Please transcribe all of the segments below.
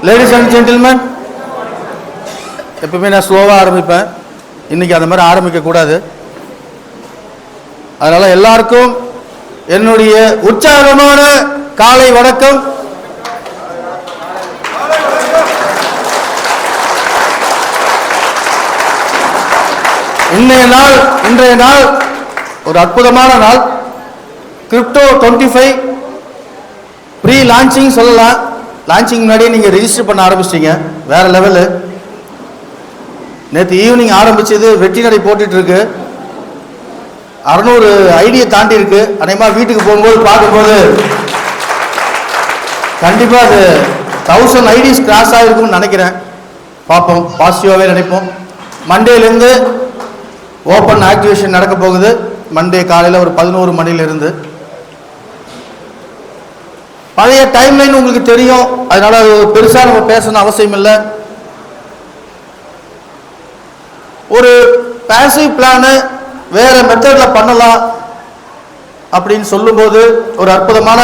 Ladies and gentleman, எப்பவுமே நான் ஸ்லோவாக ஆரம்பிப்பேன். இன்றைக்கி அந்த மாதிரி ஆரம்பிக்கக்கூடாது. அதனால் எல்லாருக்கும் என்னுடைய உற்சாகமான காலை வணக்கம். இன்றைய நாள் ஒரு அற்புதமான நாள். கிரிப்டோ 25 ப்ரீ லான்ச்சிங் சொல்லலாம். லான்ச்சிங் முன்னாடியே நீங்கள் ரெஜிஸ்டர் பண்ண ஆரம்பிச்சிட்டீங்க. வேறு லெவலு. நேற்று ஈவினிங் ஆரம்பிச்சது வெற்றி நடை போட்டுட்ருக்கு. 600 ஐடியை தாண்டி இருக்கு. அநேகமாக வீட்டுக்கு போகும்போது பார்க்கும்போது கண்டிப்பாக அது 1000 ஐடிஸ் கிராஸ் ஆகிருக்கும்னு நினைக்கிறேன். பார்ப்போம், பாசிட்டிவாகவே நினைப்போம். மண்டேலேருந்து ஓப்பன் ஆக்டிவேஷன் நடக்க போகுது. மண்டே காலையில் ஒரு 11 மணிலிருந்து. பழைய டைம்லைன் உங்களுக்கு தெரியும், அதனால அது பெருசாக நம்ம பேசணும் அவசியம் இல்லை. ஒரு பேசிவ் பிளானு வேற மெத்தடில் பண்ணலாம் அப்படின்னு சொல்லும்போது ஒரு அற்புதமான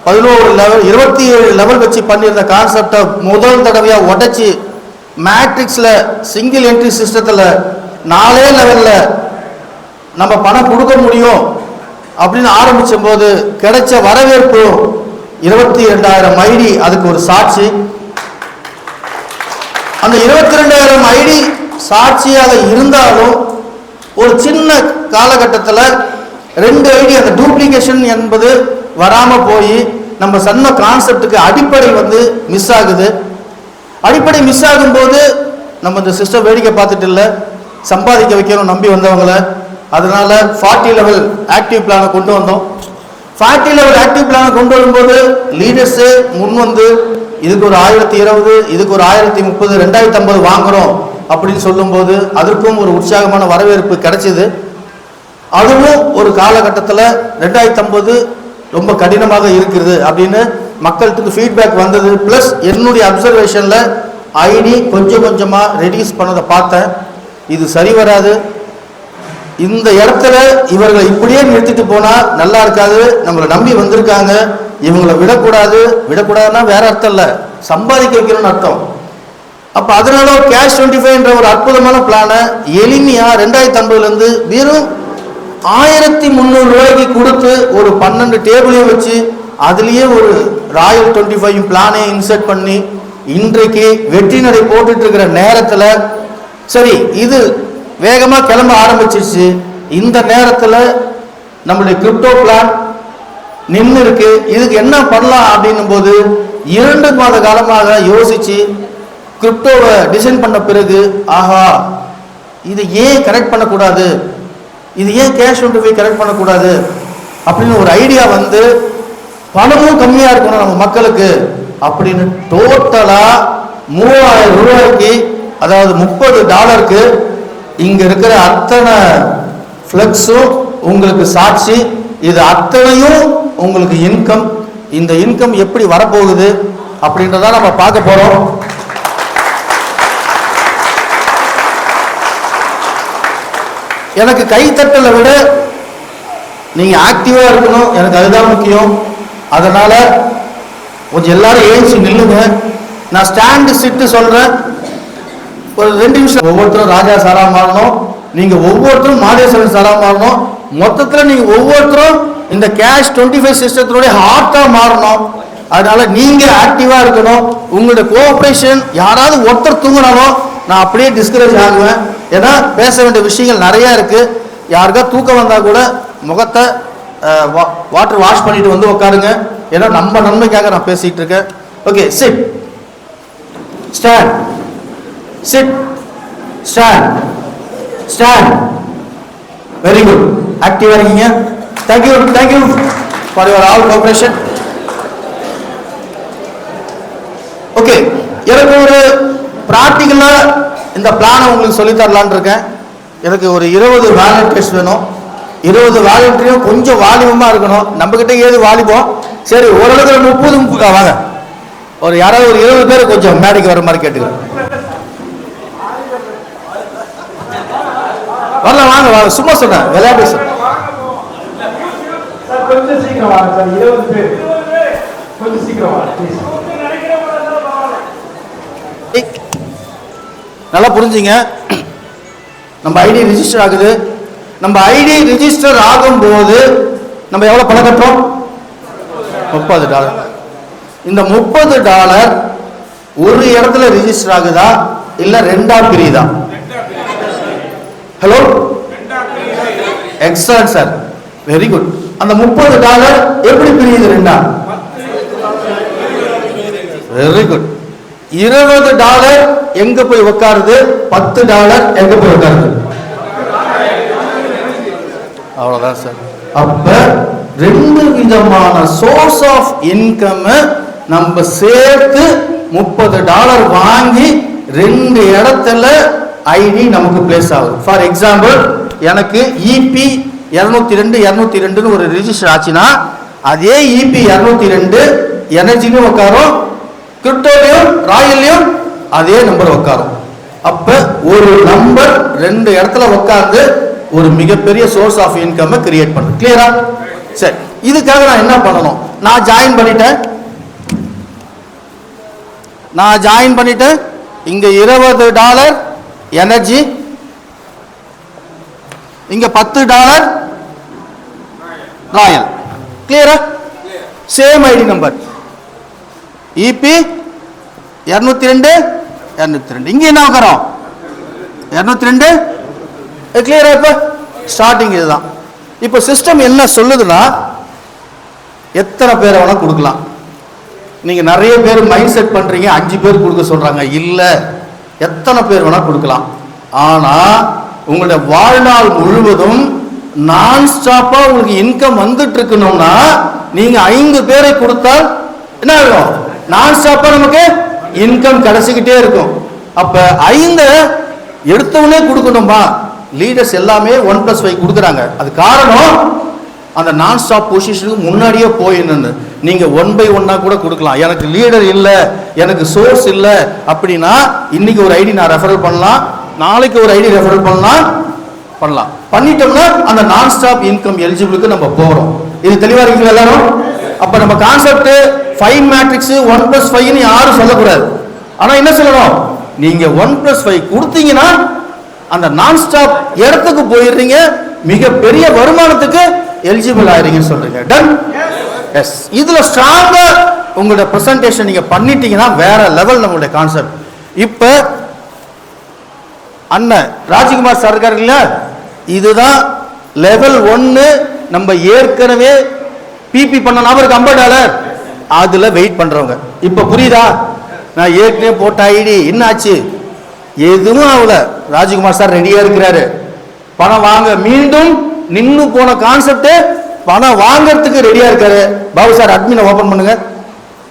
11 லெவல் 27 லெவல் வச்சு பண்ணியிருந்த கான்செப்டை முதல் தடவையாக உடைச்சி மேட்ரிக்ஸில் சிங்கிள் என்ட்ரி சிஸ்டத்தில் 4 லெவலில் நம்ம பணம் கொடுக்க முடியும் அப்படின்னு ஆரம்பிச்ச போது கிடைச்ச வரவேற்பு 22,000 ஐடி அதுக்கு ஒரு சாட்சி. அந்த 22,000 ஐடி சாட்சியாக இருந்தாலும் ஒரு சின்ன காலகட்டத்தில் 2 ஐடி அந்த டூப்ளிகேஷன் என்பது வராமல் போய் நம்ம சொன்ன கான்செப்டுக்கு அடிப்படை மிஸ் ஆகுது. அடிப்படை மிஸ் ஆகும்போது நம்ம இந்த சிஸ்டம் வேடிக்கை பார்த்துட்டு இல்லை, சம்பாதிக்க வைக்கணும் நம்பி வந்தவங்களை. அதனால 40 லெவல் ஆக்டிவ் பிளானை கொண்டு வந்தோம். 40 லெவல் ஆக்டிவ் பிளானை கொண்டு வரும்போது லீடர்ஸு முன் இதுக்கு ஒரு 1020, இதுக்கு ஒரு 1030, 2050 வாங்குறோம் அப்படின்னு சொல்லும்போது அதற்கும் ஒரு உற்சாகமான வரவேற்பு கிடைச்சிது. அதுவும் ஒரு காலகட்டத்தில் 2050 ரொம்ப கடினமாக இருக்குது அப்படின்னு மக்களுக்கு ஃபீட்பேக் வந்தது. ப்ளஸ் என்னுடைய அப்சர்வேஷனில் ஐடி கொஞ்சம் கொஞ்சமாக ரெடியூஸ் பண்ணதை பார்த்தேன். இது சரி வராது. இந்த இடத்துல இவர்களை இப்படியே நிறுத்திட்டு போனால் நல்லா இருக்காது. நம்மளை நம்பி வந்திருக்காங்க, இவங்களை விடக்கூடாதுன்னா வேற அர்த்தம் இல்லை, சம்பாதிக்க வைக்கணும்னு அர்த்தம். அப்போ அதனால கேஷ் 25 ஒரு அற்புதமான பிளானை எளிமையாக 2050 வெறும் 1300 ரூபாய்க்கு கொடுத்து ஒரு 12 டேபிளையும் வச்சு அதுலேயே ஒரு ராயல் 25 பிளானை இன்சர்ட் பண்ணி இன்றைக்கு வெற்றி நடை போட்டுட்டு இருக்கிற நேரத்தில் சரி இது வேகமாக கிளம்ப ஆரம்பிச்சிருச்சு. இந்த நேரத்தில் நம்மளுடைய கிரிப்டோ பிளான் நின்று இருக்கு. இதுக்கு என்ன பண்ணலாம் அப்படின்னும் போது 2 மாத காலமாக யோசிச்சு கிரிப்டோவை டிசைன் பண்ண பிறகு ஆஹா இது ஏன் கனெக்ட் பண்ணக்கூடாது, இது ஏன் கேஷ் 25 கனெக்ட் பண்ணக்கூடாது அப்படின்னு ஒரு ஐடியா பணமும் கம்மியாக இருக்கணும் நம்ம மக்களுக்கு அப்படின்னு டோட்டலாக 3000 ரூபாய்க்கு, அதாவது $30 இங்கே இருக்கிற அத்தனை ஃப்ளெக்ஸும் உங்களுக்கு சாட்சி. இது அத்தனையும் உங்களுக்கு இன்கம். இந்த இன்கம் எப்படி வரப்போகுது அப்படின்றத நம்ம பார்க்க போகிறோம். எனக்கு கைத்தட்டலை விட நீங்கள் ஆக்டிவாக இருக்கணும், எனக்கு அதுதான் முக்கியம். அதனால் கொஞ்சம் எல்லாரும் ஏஞ்சி நில்லுங்க. நான் ஸ்டாண்டு சிட்டு சொல்கிறேன், ஒரு 2 நிமிஷம். ஒவ்வொருத்தரும் ராஜா சாரா மாறணும், நீங்கள் ஒவ்வொருத்தரும் மாதேஸ்வரன் சாரா மாறணும். மொத்தத்தில் நீங்கள் ஒவ்வொருத்தரும் இந்த கேஷ் 25 சிஸ்டத்தினுடைய ஹார்ட்டாக மாறணும். அதனால நீங்கள் ஆக்டிவாக இருக்கணும். உங்களுடைய கோஆப்ரேஷன் யாராவது ஒருத்தர் தூங்கினாலும் நான் அப்படியே டிஸ்கரேஜ் ஆகுவேன். ஏன்னா பேச வேண்டிய விஷயங்கள் நிறையா இருக்குது. யாருக்கா தூக்கம் வந்தால் கூட முகத்தை வாட்டர் வாஷ் பண்ணிட்டு உட்காருங்க. ஏன்னா நம்ம நன்மைக்காக நான் பேசிகிட்டு இருக்கேன். Okay, sit, stand, sit, stand, stand. Very good, ஆக்டிவாக இருக்கீங்க. Thank you for your all cooperation. Okay, எனக்கு ஒரு ப்ராக்டிக்கலாக இந்த பிளானை உங்களுக்கு சொல்லித்தரலான் இருக்கேன். எனக்கு ஒரு 20 வாலண்டியர்ஸ் வேணும். 20 வாலண்டியரும் கொஞ்சம் வாலிபமாக இருக்கணும். நம்மக்கிட்ட ஏது வாலிபம், சரி ஓரளவுக்கு 30 வாங்க. ஒரு யாராவது ஒரு 20 பேர் கொஞ்சம் மேடைக்கு வர மாதிரி கேட்டுக்கிறேன். வரலாம், வாங்க. சும்மா சொன்னேன், விளையாட்டு சார். கொஞ்சம் சீக்கிரம் வாங்க சார். 20 பேர் கொஞ்சம் சீக்கிரம் வாங்க. நல்லா புரிஞ்சுங்க. நம்ம ஐடி ரிஜிஸ்டர் ஆகுது. நம்ம ஐடி ரிஜிஸ்டர் ஆகும்போது நம்ம எவ்வளோ பணம் கட்டுறோம்? $30. இந்த $30 ஒரு இடத்துல ரிஜிஸ்டர் ஆகுதா இல்ல ரெண்டா பிரியுதா? Hello, excellent sir, very good. அந்த $30 எப்படி பிரியுது? ரெண்டா? Very good. $20 எங்க போய் உட்காருது? $10 எங்க போய் உட்காருது? அவ்வளவுதான் சார். அப்ப ரெண்டு விதமான சோர்ஸ் ஆஃப் இன்கம் நம்ம சேர்த்து $30 வாங்கி ரெண்டு இடத்துல ஐடி நமக்கு பிளேஸ் ஆகுது. ஃபார் எக்ஸாம்பிள், எனக்கு இபி 202 ஒரு ரிஜிஸ்டர் ஆச்சுன்னா அதே இபி 202 எனர்ஜிலும் உட்காரும், கிரிப்டோலையும் ராயல்லையும் அதே நம்பர் உட்காரும். அப்ப ஒரு நம்பர் ரெண்டு இடத்துல உட்கார்ந்து ஒரு மிகப்பெரிய சோர்ஸ் ஆஃப் இன்கம் கிரியேட் பண்ணுது. கிளியரா? சரி, இதுக்காக நான் என்ன பண்ணணும்? நான் ஜாயின் பண்ணிட்டேன். இங்க $20 எனர்ஜி, இங்க $10 ராயல். கிளியரா? சேம் ஐடி நம்பர் இபி 202 இங்க என்ன உட்காரும்? 202. கிளியரா? இப்ப ஸ்டார்டிங் இதுதான். இப்ப சிஸ்டம் என்ன சொல்லுதுன்னா, எத்தனை பேரை வேணா கொடுக்கலாம். நீங்க நிறைய பேர் மைண்ட் செட் பண்றீங்க, 5 பேர் கொடுக்க சொல்றாங்க. இல்ல, எத்தனை பேர் வேணா கொடுக்கலாம். ஆனா உங்களுடைய வாழ்நாள் முழுவதும் நான் ஸ்டாப்பா உங்களுக்கு இன்கம் வந்துட்டு இருக்கணும்னா நீங்க 5 பேரை கொடுத்தால் என்ன ஆகும்? நான் ஸ்டாப்பா நமக்கு இன்கம் கிடைச்சிக்கிட்டே இருக்கும். அப்ப 5 எடுத்தவனே கொடுக்கணுமா? லீடர்ஸ் எல்லாமே 1+5 கொடுக்குறாங்க. அது காரணம் அந்த நான் ஸ்டாப் பொசிஷனுக்கு முன்னாடியே போயின்னு. நீங்க 1/1 கூட கொடுக்கலாம். எனக்கு லீடர் இல்லை, எனக்கு சோர்ஸ் இல்லை அப்படின்னா இன்னைக்கு ஒரு ஐடி நான் ரெஃபரல் பண்ணலாம், நாளைக்கு ஒரு ஐடி ரெஃபரல் பண்ணலாம். பண்ணிட்டோம்னா அந்த நான் ஸ்டாப் இன்கம் எலிஜிபிளுக்கு நம்ம போறோம். இது தெளிவா இருக்கீங்களா எல்லாரும்? அப்ப நம்ம கான்செப்ட் 5 மேட்ரிக்ஸ் 1+5 யாரும் சொல்லக்கூடாது. ஆனா என்ன சொல்லணும்? நீங்க 1+5 கொடுத்தீங்கன்னா அந்த நான் ஸ்டாப் இடத்துக்கு போயிடுறீங்க, மிகப்பெரிய வருமானத்துக்கு எலிஜிபிள் ஆகிறீங்கன்னு சொல்றீங்க. டன்? எஸ். இதுல ஸ்ட்ராங்கா உங்களுடைய பிரசன்டேஷன் நீங்க பண்ணிட்டீங்கன்னா வேற லெவல் நம்மளுடைய கான்செப்ட். இப்ப அண்ணன் ராஜ்குமார் சார் இருக்காரு இல்ல, இதுதான் லெவல் 1. நம்ம ஏற்கனவே பிபி பண்ண நபருக்கு $50 அதுல வெயிட் பண்றவங்க. இப்ப புரியுதா? நான் ஏற்கனவே போட்ட ஐடி என்ன ஆச்சு? எதுவும் ஆகல. ராஜ்குமார் சார் ரெடியா இருக்கிறாரு, பணம் வாங்க. மீண்டும் நின்னு போன கான்செப்ட் பணம் வாங்கறதுக்கு ரெடியா இருக்காரு. பாபு சார் அட்மினை ஓபன் பண்ணுங்க,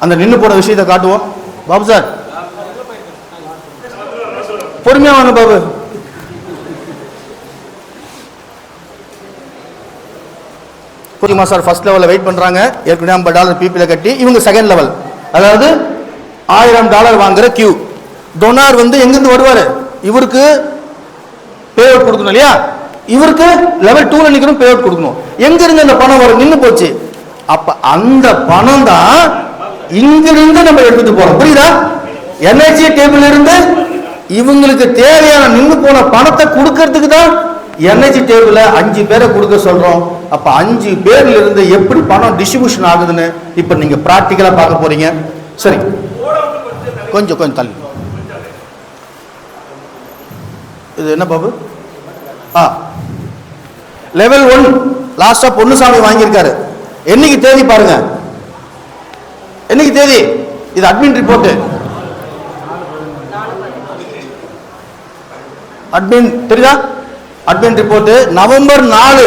அந்த நின்னு போன விஷயத்தை காட்டுவோம். பாபு சார் பொறுமையா வாங்க. பாபு புரியுமா சார்? ஃபர்ஸ்ட் லெவல்ல வெயிட் பண்றாங்க, ஏற்கனவே $50 பிபில கட்டி. இவங்க செகண்ட் லெவல், அதாவது $1000 வாங்குற கியூ. டொனார் எங்கிருந்து வருவாரு? இவருக்கு பே அவுட் கொடுக்கணும் இல்லையா? இவருக்கு லெவல் 2ல நிக்கணும், பே அவுட் கொடுக்கணும். எங்க இருந்து அந்த பணம் வரும்? நின்னு போச்சு. அப்ப அந்த பணம் தான் இங்கிருந்து நம்ம எடுத்துட்டு போறோம். புரியுதா? எனர்ஜி டேபிள் இருந்து இவங்களுக்கு தேவையான நின்னு போன பணத்தை கொடுக்கறதுக்கு தான் எனர்ஜி டேபிள் 5 பேரை கொடுக்க சொல்றோம். அப்ப 5 பேர்ல இருந்து எப்படி பணம் டிஸ்ட்ரிபியூஷன் ஆகுதுன்னு இப்ப நீங்க பிராக்டிகலா பார்க்க போறீங்க. சரி, கொஞ்சம் தள்ளி. இது என்ன பாபு? லெவல் 1 லாஸ்டா பொன்னுசாமி வாங்கியிருக்காரு. என்னைக்கு தேதி பாருங்க, என்னைக்கு தேதி? இது அட்மின் ரிப்போர்ட். அட்மின் தெரியுதா? Admin report November 4.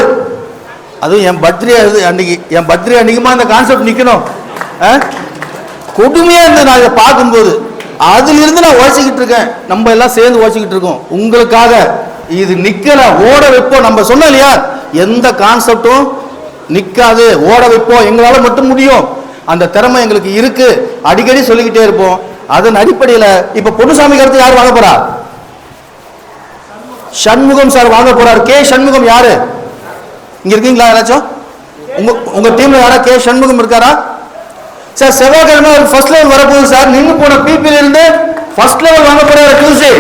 அதுவும் என் பர்த்டே அன்னைக்கு. என் பர்த்டே அன்னைக்குமா இந்த கான்செப்ட் நிக்கணும்? கொடுமையா இருந்தது நான் இதை பார்க்கும்போது. அதிலிருந்து நான் உழைச்சிக்கிட்டு இருக்கேன், நம்ம எல்லாம் சேர்ந்து உழைச்சிக்கிட்டு இருக்கோம் உங்களுக்காக. இது நிக்கல, ஓட வைப்போம். நம்ம சொன்னோம் இல்லையா, எந்த கான்செப்டும் நிக்காது, ஓட வைப்போம், எங்களால மட்டும் முடியும். அந்த திறமை எங்களுக்கு இருக்கு, அடிக்கடி சொல்லிக்கிட்டே இருப்போம். அதன் அடிப்படையில் இப்ப பொன்னுசாமி கருத்து யார் வாங்க போறா? சண்முகம் சார் வாங்க போறார். கே சண்முகம் யாரு? இங்க இருக்கீங்களா யாராச்சும்? உங்க டீம்ல யாரா கே சண்முகம் இருக்காரா? சார் செவ்வாய்க்கிழமை ஃபர்ஸ்ட் லெவல் வரப்போகுது சார். நின்று போன பிபில இருந்து ஃபர்ஸ்ட் லெவல் வாங்க போறாரு டியூஸ்டே.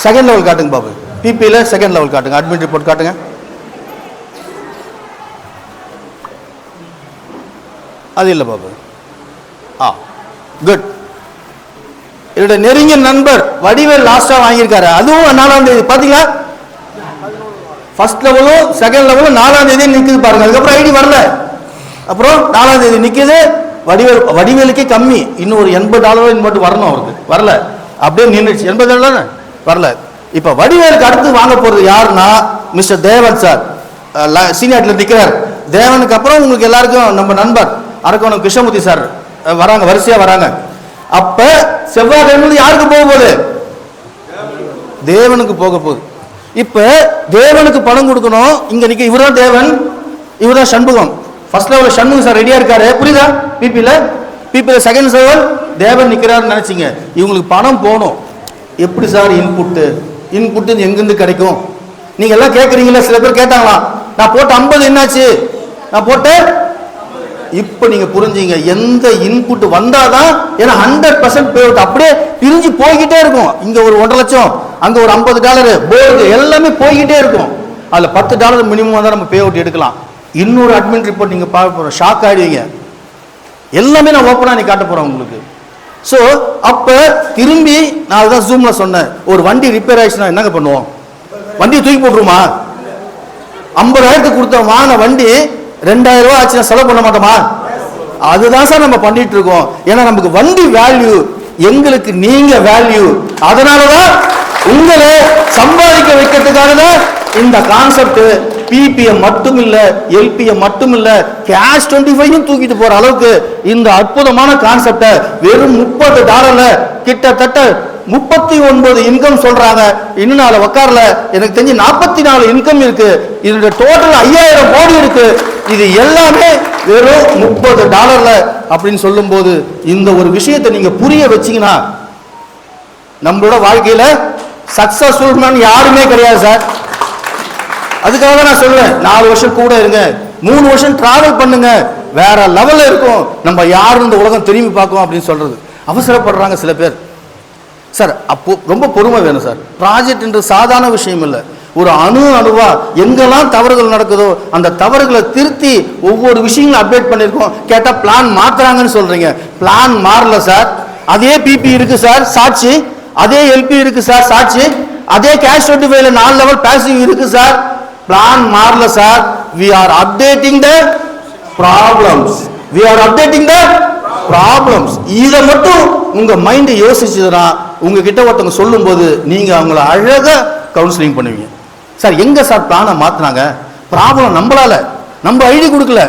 செகண்ட் லெவல் காட்டுங்க பாபு. பிபியில் செகண்ட் லெவல் காட்டுங்க. அட்மிட் ரிப்போர்ட் காட்டுங்க. அது இல்லை பாபு. குட். என்னுடைய நெருங்கிய நண்பர் வடிவேல் லாஸ்டா வாங்கியிருக்காரு. அதுவும் 4ஆம் தேதி பாத்தீங்களா? ஃபர்ஸ்ட் லெவலும் செகண்ட் லெவலும் 4ஆம் தேதி நிக்குது பாருங்க. அதுக்கப்புறம் ஐடி வரல. அப்புறம் 4ஆம் தேதி நிக்குது. வடிவேலுக்கே கம்மி. இன்னும் ஒரு $80 மட்டும் வரணும் அவருக்கு. வரல, அப்படியே நின்றுச்சு. $80 வரல. இப்ப வடிவேலுக்கு அடுத்து வாங்க போறது யாருன்னா மிஸ்டர் தேவன் சார், சீனியர்ல நிக்கிறார். தேவனுக்கு அப்புறம் உங்களுக்கு எல்லாருக்கும் நம்ம நண்பர் அரக்கோணம் கிருஷ்ணமூர்த்தி சார் வராங்க, வரிசையா வராங்க. அப்ப செவ்வாய்க்கிழமை யாருக்கு போக போகுது? தேவனுக்கு போக போகுது. இப்ப தேவனுக்கு பணம் கொடுக்கணும். இங்க நிக்க இவர்தான் தேவன், இவர்தான் Shanmugam. First level Shanmugam sir ரெடியா இருக்காரு, புரியுதா? பிபில செகண்ட் லெவல் தேவன் நிக்கிறாருன்னு நினைச்சீங்க. இவங்களுக்கு பணம் போகணும். எப்படி சார் இன்புட் எங்கிருந்து கிடைக்கும்? நீங்க எல்லாம் கேட்கறீங்களா? சில பேர் கேட்டாங்களாம், நான் போட்ட 50 என்னாச்சு? நான் போட்ட இப்ப நீங்க புரிஞ்சீங்க, எந்த இன்புட் வந்தாதான். ஏன்னா 100% பே அவுட் அப்படியே பிரிஞ்சு போய்கிட்டே இருக்கும். இங்க ஒரு 1.5 லட்சம், அங்க ஒரு $50 போர்டு எல்லாமே போய்கிட்டே இருக்கும். அதுல $10 மினிமம் தான் நம்ம பே அவுட் எடுக்கலாம். இன்னொரு அட்மின் ரிப்போர்ட் நீங்க பார்க்க போறோம், ஷாக் ஆயிடுவீங்க. எல்லாமே நான் ஓப்பனா நீ காட்ட போறேன் உங்களுக்கு. ஸோ அப்ப திரும்பி நான் அதுதான் ஜூம்ல சொன்னேன், ஒரு வண்டி ரிப்பேர் ஆயிடுச்சுன்னா என்னங்க பண்ணுவோம்? வண்டியை தூக்கி போட்டுருமா? 50,000 கொடுத்த வாங்கின வண்டி 2,000 ரூபாய் ஆச்சுன்னா செலவு பண்ண மாட்டோமா? அதுதான் சார் நம்ம பண்ணிட்டு இருக்கோம். ஏன்னா நமக்கு வண்டி வேல்யூ, எங்களுக்கு நீங்க வேல்யூ. அதனாலதான் உங்களை சம்பாதிக்க வைக்கிறதுக்காக தான் இந்த கான்செப்ட். பிபிஎம் மட்டும் இல்ல, எல்பிஎம் மட்டும் இல்ல, கேஷ் 25 தூக்கிட்டு போற அளவுக்கு இந்த அற்புதமான கான்செப்டை வெறும் $30 கிட்டத்தட்ட 39 இன்கம் சொல்றாங்க. இன்னும் நாளை உக்காரல, எனக்கு தெரிஞ்சு 44 இன்கம் இருக்கு. இதோட டோட்டல் 5000 கோடி இருக்கு. இது எல்லாமே வெறும் $30 அப்படின்னு சொல்லும் போது இந்த ஒரு விஷயத்தை நீங்க புரிய வச்சீங்கன்னா நம்மளோட வாழ்க்கையில சக்சஸ்ஃபுல் மேன் யாருமே கிடையாது சார். அதுக்காக நான் சொல்லுவேன், 4 வருஷம் கூட இருங்க, 3 வருஷம் டிராவல் பண்ணுங்க, வேற லெவல்ல இருக்கும். நம்ம யாரு இந்த உலகம் திரும்பி பார்க்கும் அப்படின்னு சொல்றது. அவசரப்படுறாங்க சில பேர். சார் அப்போ ரொம்ப பொறுமை வேணும் சார். ப்ராஜெக்ட் என்று சாதாரண விஷயம் இல்லை. ஒரு அணுவா எங்கெல்லாம் தவறுகள் நடக்குதோ அந்த தவறுகளை திருத்தி ஒவ்வொரு விஷயங்களும் அப்டேட் பண்ணிருக்கோம். கேட்டா பிளான் மாத்துறாங்கன்னு சொல்றீங்க. பிளான் மாறல சார். அதே பிபி இருக்கு சார் சாட்சி, அதே எல்பி இருக்கு சார் சாட்சி, அதே கேஷ் 25ல 4 லெவல் பாசிவ் இருக்கு சார். பிளான் மாறல sir. we are updating the problems. இதை மட்டும் உங்க மைண்ட் யோசிச்சதுன்னா உங்ககிட்ட ஒருத்தவங்க சொல்லும் போது நீங்க அவங்கள அழகா கவுன்சிலிங் பண்ணுவீங்க. சார் எங்க சார் பிளானை மாத்தினாங்க? ப்ராப்ளம் நம்மளால, நம்ம ஐடி கொடுக்கல.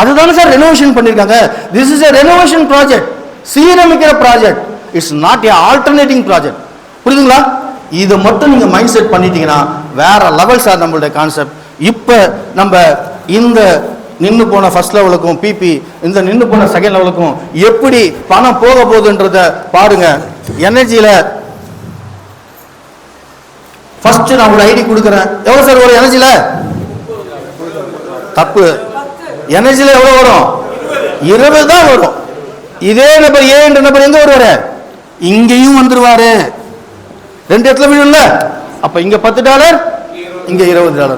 அதுதானே சார் ரெனோவேஷன் பண்ணிருக்காங்க. This is a renovation project, சீரமைக்கிற project. It's not a alternating project. புரியுதுங்களா? இதை மட்டும் நீங்க மைண்ட் செட் பண்ணிட்டீங்கன்னா வேற லெவல் சார் நம்மளுடைய கான்செப்ட். இப்ப நம்ம இந்த நின்று போன ஃபர்ஸ்ட் லெவலுக்கும் பிபி, இந்த நின்று போன செகண்ட் லெவலுக்கும் எப்படி பணம் போக போகுதுன்றத பாருங்க. எனர்ஜியில ஃபர்ஸ்ட் நான் ஒரு ஐடி கொடுக்குறேன். எவ்வளவு சார் ஒரு எனர்ஜியில? தப்பு. எனர்ஜியில எவ்வளவு வரும்? 20 தான் வரும். இதே நபர் ஏ என்ற நபர் எங்க வருவாரு? இங்கேயும் வந்துருவாரு. 2 இடத்துல விழும்ல. அப்ப இங்க $10, இங்க $20.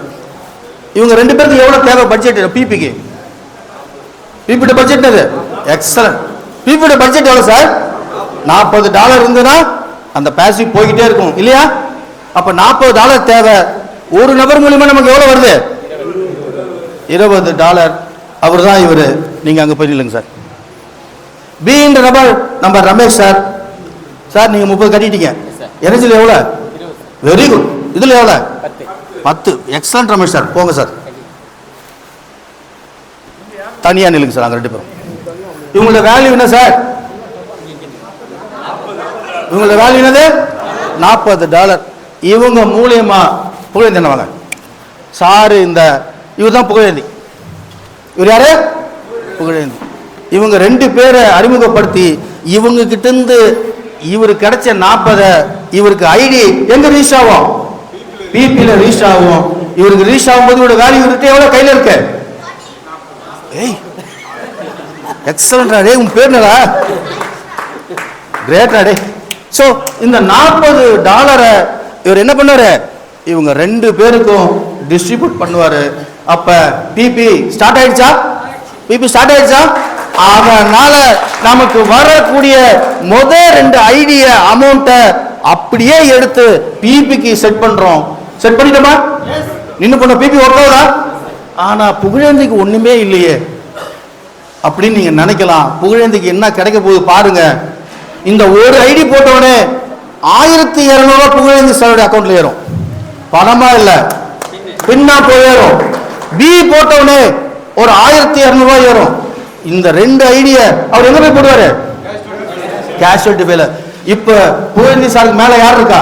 இவங்க 2 பேருக்கு எவ்வளவு தேவை பட்ஜெட்? பிபிக்கு பிபியோட பட்ஜெட் அது எக்ஸலன்ட். பிபியோட பட்ஜெட் எவ்வளவு சார்? $40 இருந்ததுன்னா அந்த பாசிவ் போய்கிட்டே இருக்கும் இல்லையா? அப்ப $40 தேவை. ஒரு நபர் மூலமா நமக்கு எவ்வளவு வருது? $20. அவர் தான் இவரு. நீங்க அங்க போய் நில்லுங்க சார். பி என்ற நபர் நம்ம ரமேஷ் சார். சார் நீங்க 30 கட்டிட்டீங்க. எனர்ஜில எவ்வளவு? Very good. இதுல எவ்வளவு? 10. Excellent Ramesh sir. போங்க சார், தனியா நில்லுங்க சார். அங்க 2 பேரும். இவங்களோட வேல்யூ என்ன சார்? இவங்களோட வேல்யூ என்னது? $40. இவங்க மூலியமா புகழேந்தி என்ன வாங்க சார். இந்த இவர் தான் புகழேந்தி. இவர் யாரு? புகழேந்தி. இவங்க 2 பேரை அறிமுகப்படுத்தி இவங்க கிட்ட இருந்து இவருக்கு கிடைச்ச 40 இவருக்கு ஐடி எங்க ரீச் ஆகும்? பிபில ரீச் ஆகும். இவருக்கு ரீச் ஆகும்போது இவரோட வேல்யூ இருக்கு எவ்வளவு கையில இருக்கு? ஏய் எக்ஸலன்ட். உன் பேர் என்னடா? கிரேட். சோ இந்த $40 இவர் என்ன பண்ணுவாரு, இவங்க 2 பேருக்கும் டிஸ்ட்ரிபியூட் பண்ணுவாரு. அப்ப பிபி ஸ்டார்ட் ஆயிடுச்சா? பிபி ஸ்டார்ட் ஆயிடுச்சா? அதனால நமக்கு வரக்கூடிய முதல் 2 ஐடிய அமௌண்ட்டை அப்படியே எடுத்து பிபிக்கு செட் பண்றோம். செட் பண்ணிட்டோமா? நின்னு பண்ண பிபி ஒர்க் ஆகுதா? ஆனா புகழேந்திக்கு ஒண்ணுமே இல்லையே அப்படின்னு நீங்க நினைக்கலாம். புகழேந்திக்கு என்ன கிடைக்க போகுது பாருங்க. இந்த ஒரு ஐடி போட்டவனே 1200 ரூபாய் புகழேந்தி சாருடைய அக்கௌண்ட்ல ஏறும். பணமா இல்ல, பின்னா போயிரும். பி போட்டவனே ஒரு 1200 ரூபாய் ஏறும். இந்த 2 ஐடியா அவர் எங்க போய் போடுவாரு? கேஷுவல்டி பேல. இப்ப புகழேந்தி சாருக்கு மேல யார் இருக்கா?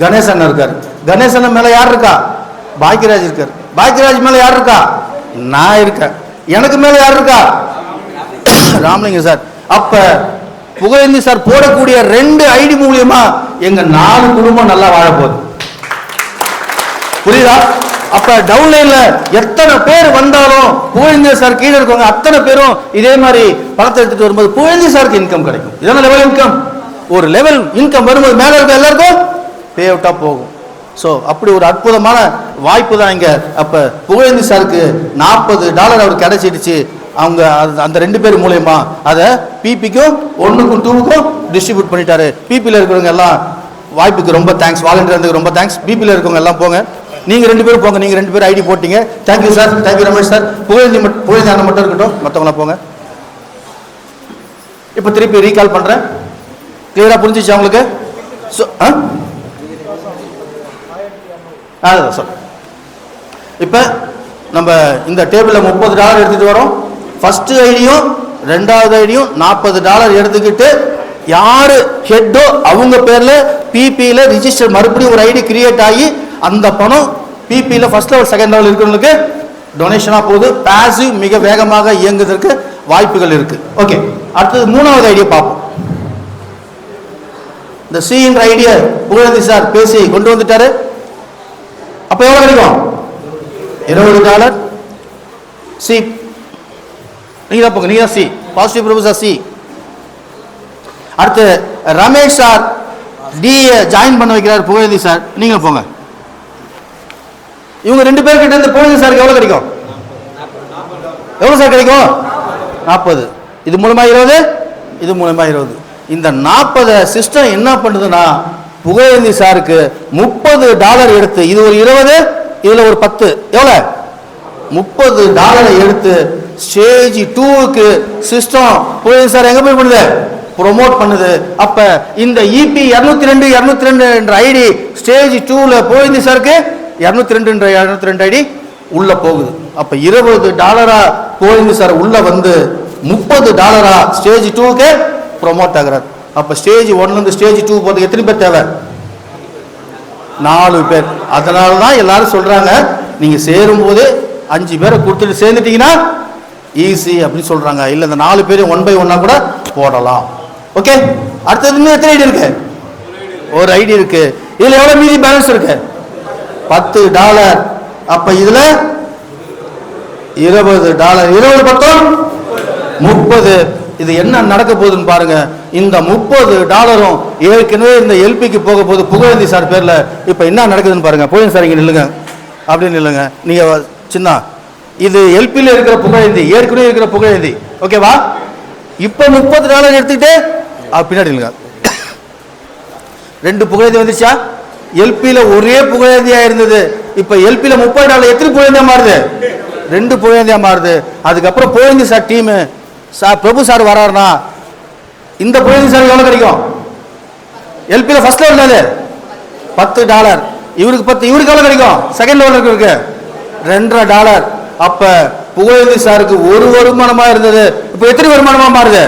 கணேசன் இருக்காரு. கணேசன் மேல யார் இருக்கா? பாக்கியராஜ் இருக்காரு. பாக்கியராஜ் மேல யார் இருக்கா? நான் இருக்கேன். எனக்கு மேல யார் இருக்கா? ராமலிங்கம் சார். அப்ப புகழேந்தி சார் போடக்கூடிய 2 ஐடி மூலியமா எங்க 4 குடும்பம் நல்லா வாழ போகுது. புரியுதா? அப்ப டவுன்லைன்ல எத்தனை பேர் வந்தாலும் புகழேந்தி சார் கீழே இருக்கவங்க அத்தனை பேரும் இதே மாதிரி பணத்தை எடுத்துட்டு வரும்போது புகழேந்தி சாருக்கு இன்கம் கிடைக்கும். இதான லெவல் இன்கம். ஒரு லெவல் இன்கம் வரும்போது மேல இருக்க எல்லாருக்கும் பே அவுட்டா போகும். ஸோ அப்படி ஒரு அற்புதமான வாய்ப்பு தான் இங்க. அப்ப புகழேந்தி சாருக்கு $40 அவர் கிடைச்சிடுச்சு. அவங்க அந்த 2 பேர் மூலயமா அதை பிபிக்கும் 1க்கும் 2க்கும் டிஸ்ட்ரிபியூட் பண்ணிட்டாரு. பிபியில் இருக்கிறவங்க எல்லாம் வாய்ப்புக்கு ரொம்ப தேங்க்ஸ். வாலண்டியருக்கு ரொம்ப தேங்க்ஸ். பிபியில் இருக்கவங்க எல்லாம் போங்க. நீங்க 2 பேரும் போங்க. நீங்க 2 பேரும் ஐடி போட்டீங்க. Thank you sir. Thank you Ramesh sir. Pugazhendhi அண்ணன் மட்டும் இருக்கட்டும், மற்றவங்களாம் போங்க. இப்போ திருப்பி ரீகால் பண்றேன். கிளியரா புரிஞ்சிச்சு அவங்களுக்கு? இப்ப நம்ம இந்த டேபிள்ல $30 எடுத்துட்டு வரோம். ஃபர்ஸ்ட் ஐடியும் 2வது ஐடியும் $40 எடுத்துக்கிட்டு யாரு ஹெட்டோ அவங்க பேர்ல பிபில ரிஜிஸ்டர் மறுபடியும் ஒரு ஐடி கிரியேட் ஆகி அந்த பணம் பிபில ஃபர்ஸ்ட் லெவல் செகண்ட் லெவல் இருக்கிறவங்களுக்கு டொனேஷனா போகுது. பாசிவ் மிக வேகமாக இயங்குவதற்கு வாய்ப்புகள் இருக்கு. ஓகே, அடுத்தது 3வது ஐடியா பார்ப்போம். இந்த சி என்ற ஐடியா புகழேந்தி சார் பேசி கொண்டு வந்துட்டாரு. அப்ப எவ்வளவு கிடைக்கும்? $20. சி நீங்க தான் போங்க. நீங்க தான் சி பாசிட்டிவ் ப்ரொபோசல் சி. அடுத்து ரமேஷ் சார் டி ஜாயின் பண்ண வைக்கிறார் புகழேந்தி சார். நீங்க போங்க. இவங்க 2 பேர் கிட்ட இருந்து புகழேந்தி சாருக்கு எவ்வளவு கிடைக்கும்? எவ்வளவு சார் கிடைக்கும்? 40. இது மூலமா 20, இது மூலமா 20. இந்த 40 சிஸ்டம் என்ன பண்ணுதுன்னா புகழேந்தி சாருக்கு $30 எடுத்து, இது ஒரு 20, இதுல ஒரு 10, எவ்வளவு? $30 எடுத்து ஸ்டேஜ் 2க்கு சிஸ்டம் புகழேந்தி சார் எங்க போய் பண்ணுது? ப்ரோமோட் பண்ணுது. அப்ப இந்த இபி 202 என்ற ஐடி ஸ்டேஜ் 2ல புகழேந்தி சாருக்கு 202 ஐடி உள்ள போகுது. அப்ப $20 புகழேந்தி சார் உள்ள வந்து $30 ஸ்டேஜ் 2க்கு ப்ரோமோட் ஆகிறார். அப்ப ஸ்டேஜ் 1ல இருந்து ஸ்டேஜ் 2 போறதுக்கு எத்தனை பேர் தேவை? 4 பேர். அதனாலதான் எல்லாரும் சொல்றாங்க நீங்க சேரும் போது 5 பேரை கொடுத்துட்டு சேர்ந்துட்டீங்கன்னா ஈஸி அப்படின்னு சொல்றாங்க. இல்ல இந்த 4 பேரும் 1 by 1 கூட போடலாம். ஓகே, அடுத்தது இன்னும் எத்தனை ஐடி இருக்கு? ஒரு ஐடி இருக்கு. இதுல எவ்வளவு மீதி பேலன்ஸ் இருக்கு? $10. அப்ப இதுல $20. 20 பக்கம் 30. இது என்ன நடக்க போகுதுன்னு பாருங்க. இந்த $30 ஏற்கனவே இந்த எல்பிக்கு போக போகுது புகழேந்தி சார் பேர்ல. இப்ப என்ன நடக்குதுன்னு பாருங்க. புகழேந்தி சார் இங்க நில்லுங்க, அப்படின்னு நில்லுங்க. நீங்க சின்ன இது எல்பில இருக்கிற புகழேந்தி, ஏற்கனவே இருக்கிற புகழேந்தி. ஓகேவா? இப்ப $30 எடுத்துக்கிட்டு பின்னாடி இல்லைங்க 2 புகழேந்தி வந்துச்சா? எல்பில ஒரே புகழேந்தியா இருந்தது. இப்ப எல்பில $30 எத்தனை புகழேந்தியா மாறுது? 2 புகழேந்தியா மாறுது. அதுக்கப்புறம் புகழேந்தி சார் டீம் சார் பிரபு சார் வராருனா இந்த புகழேந்தி சார் எவ்வளவு கிடைக்கும்? எல்பில ஃபர்ஸ்ட் லெவல் $10. இவருக்கு 10. இவருக்கு எவ்வளவு கிடைக்கும்? செகண்ட் லெவல் இருக்கு $2.5. அப்ப புகழேந்தி சாருக்கு ஒரு வருமானமா இருந்தது, இப்ப எத்தனை வருமானமா மாறுது?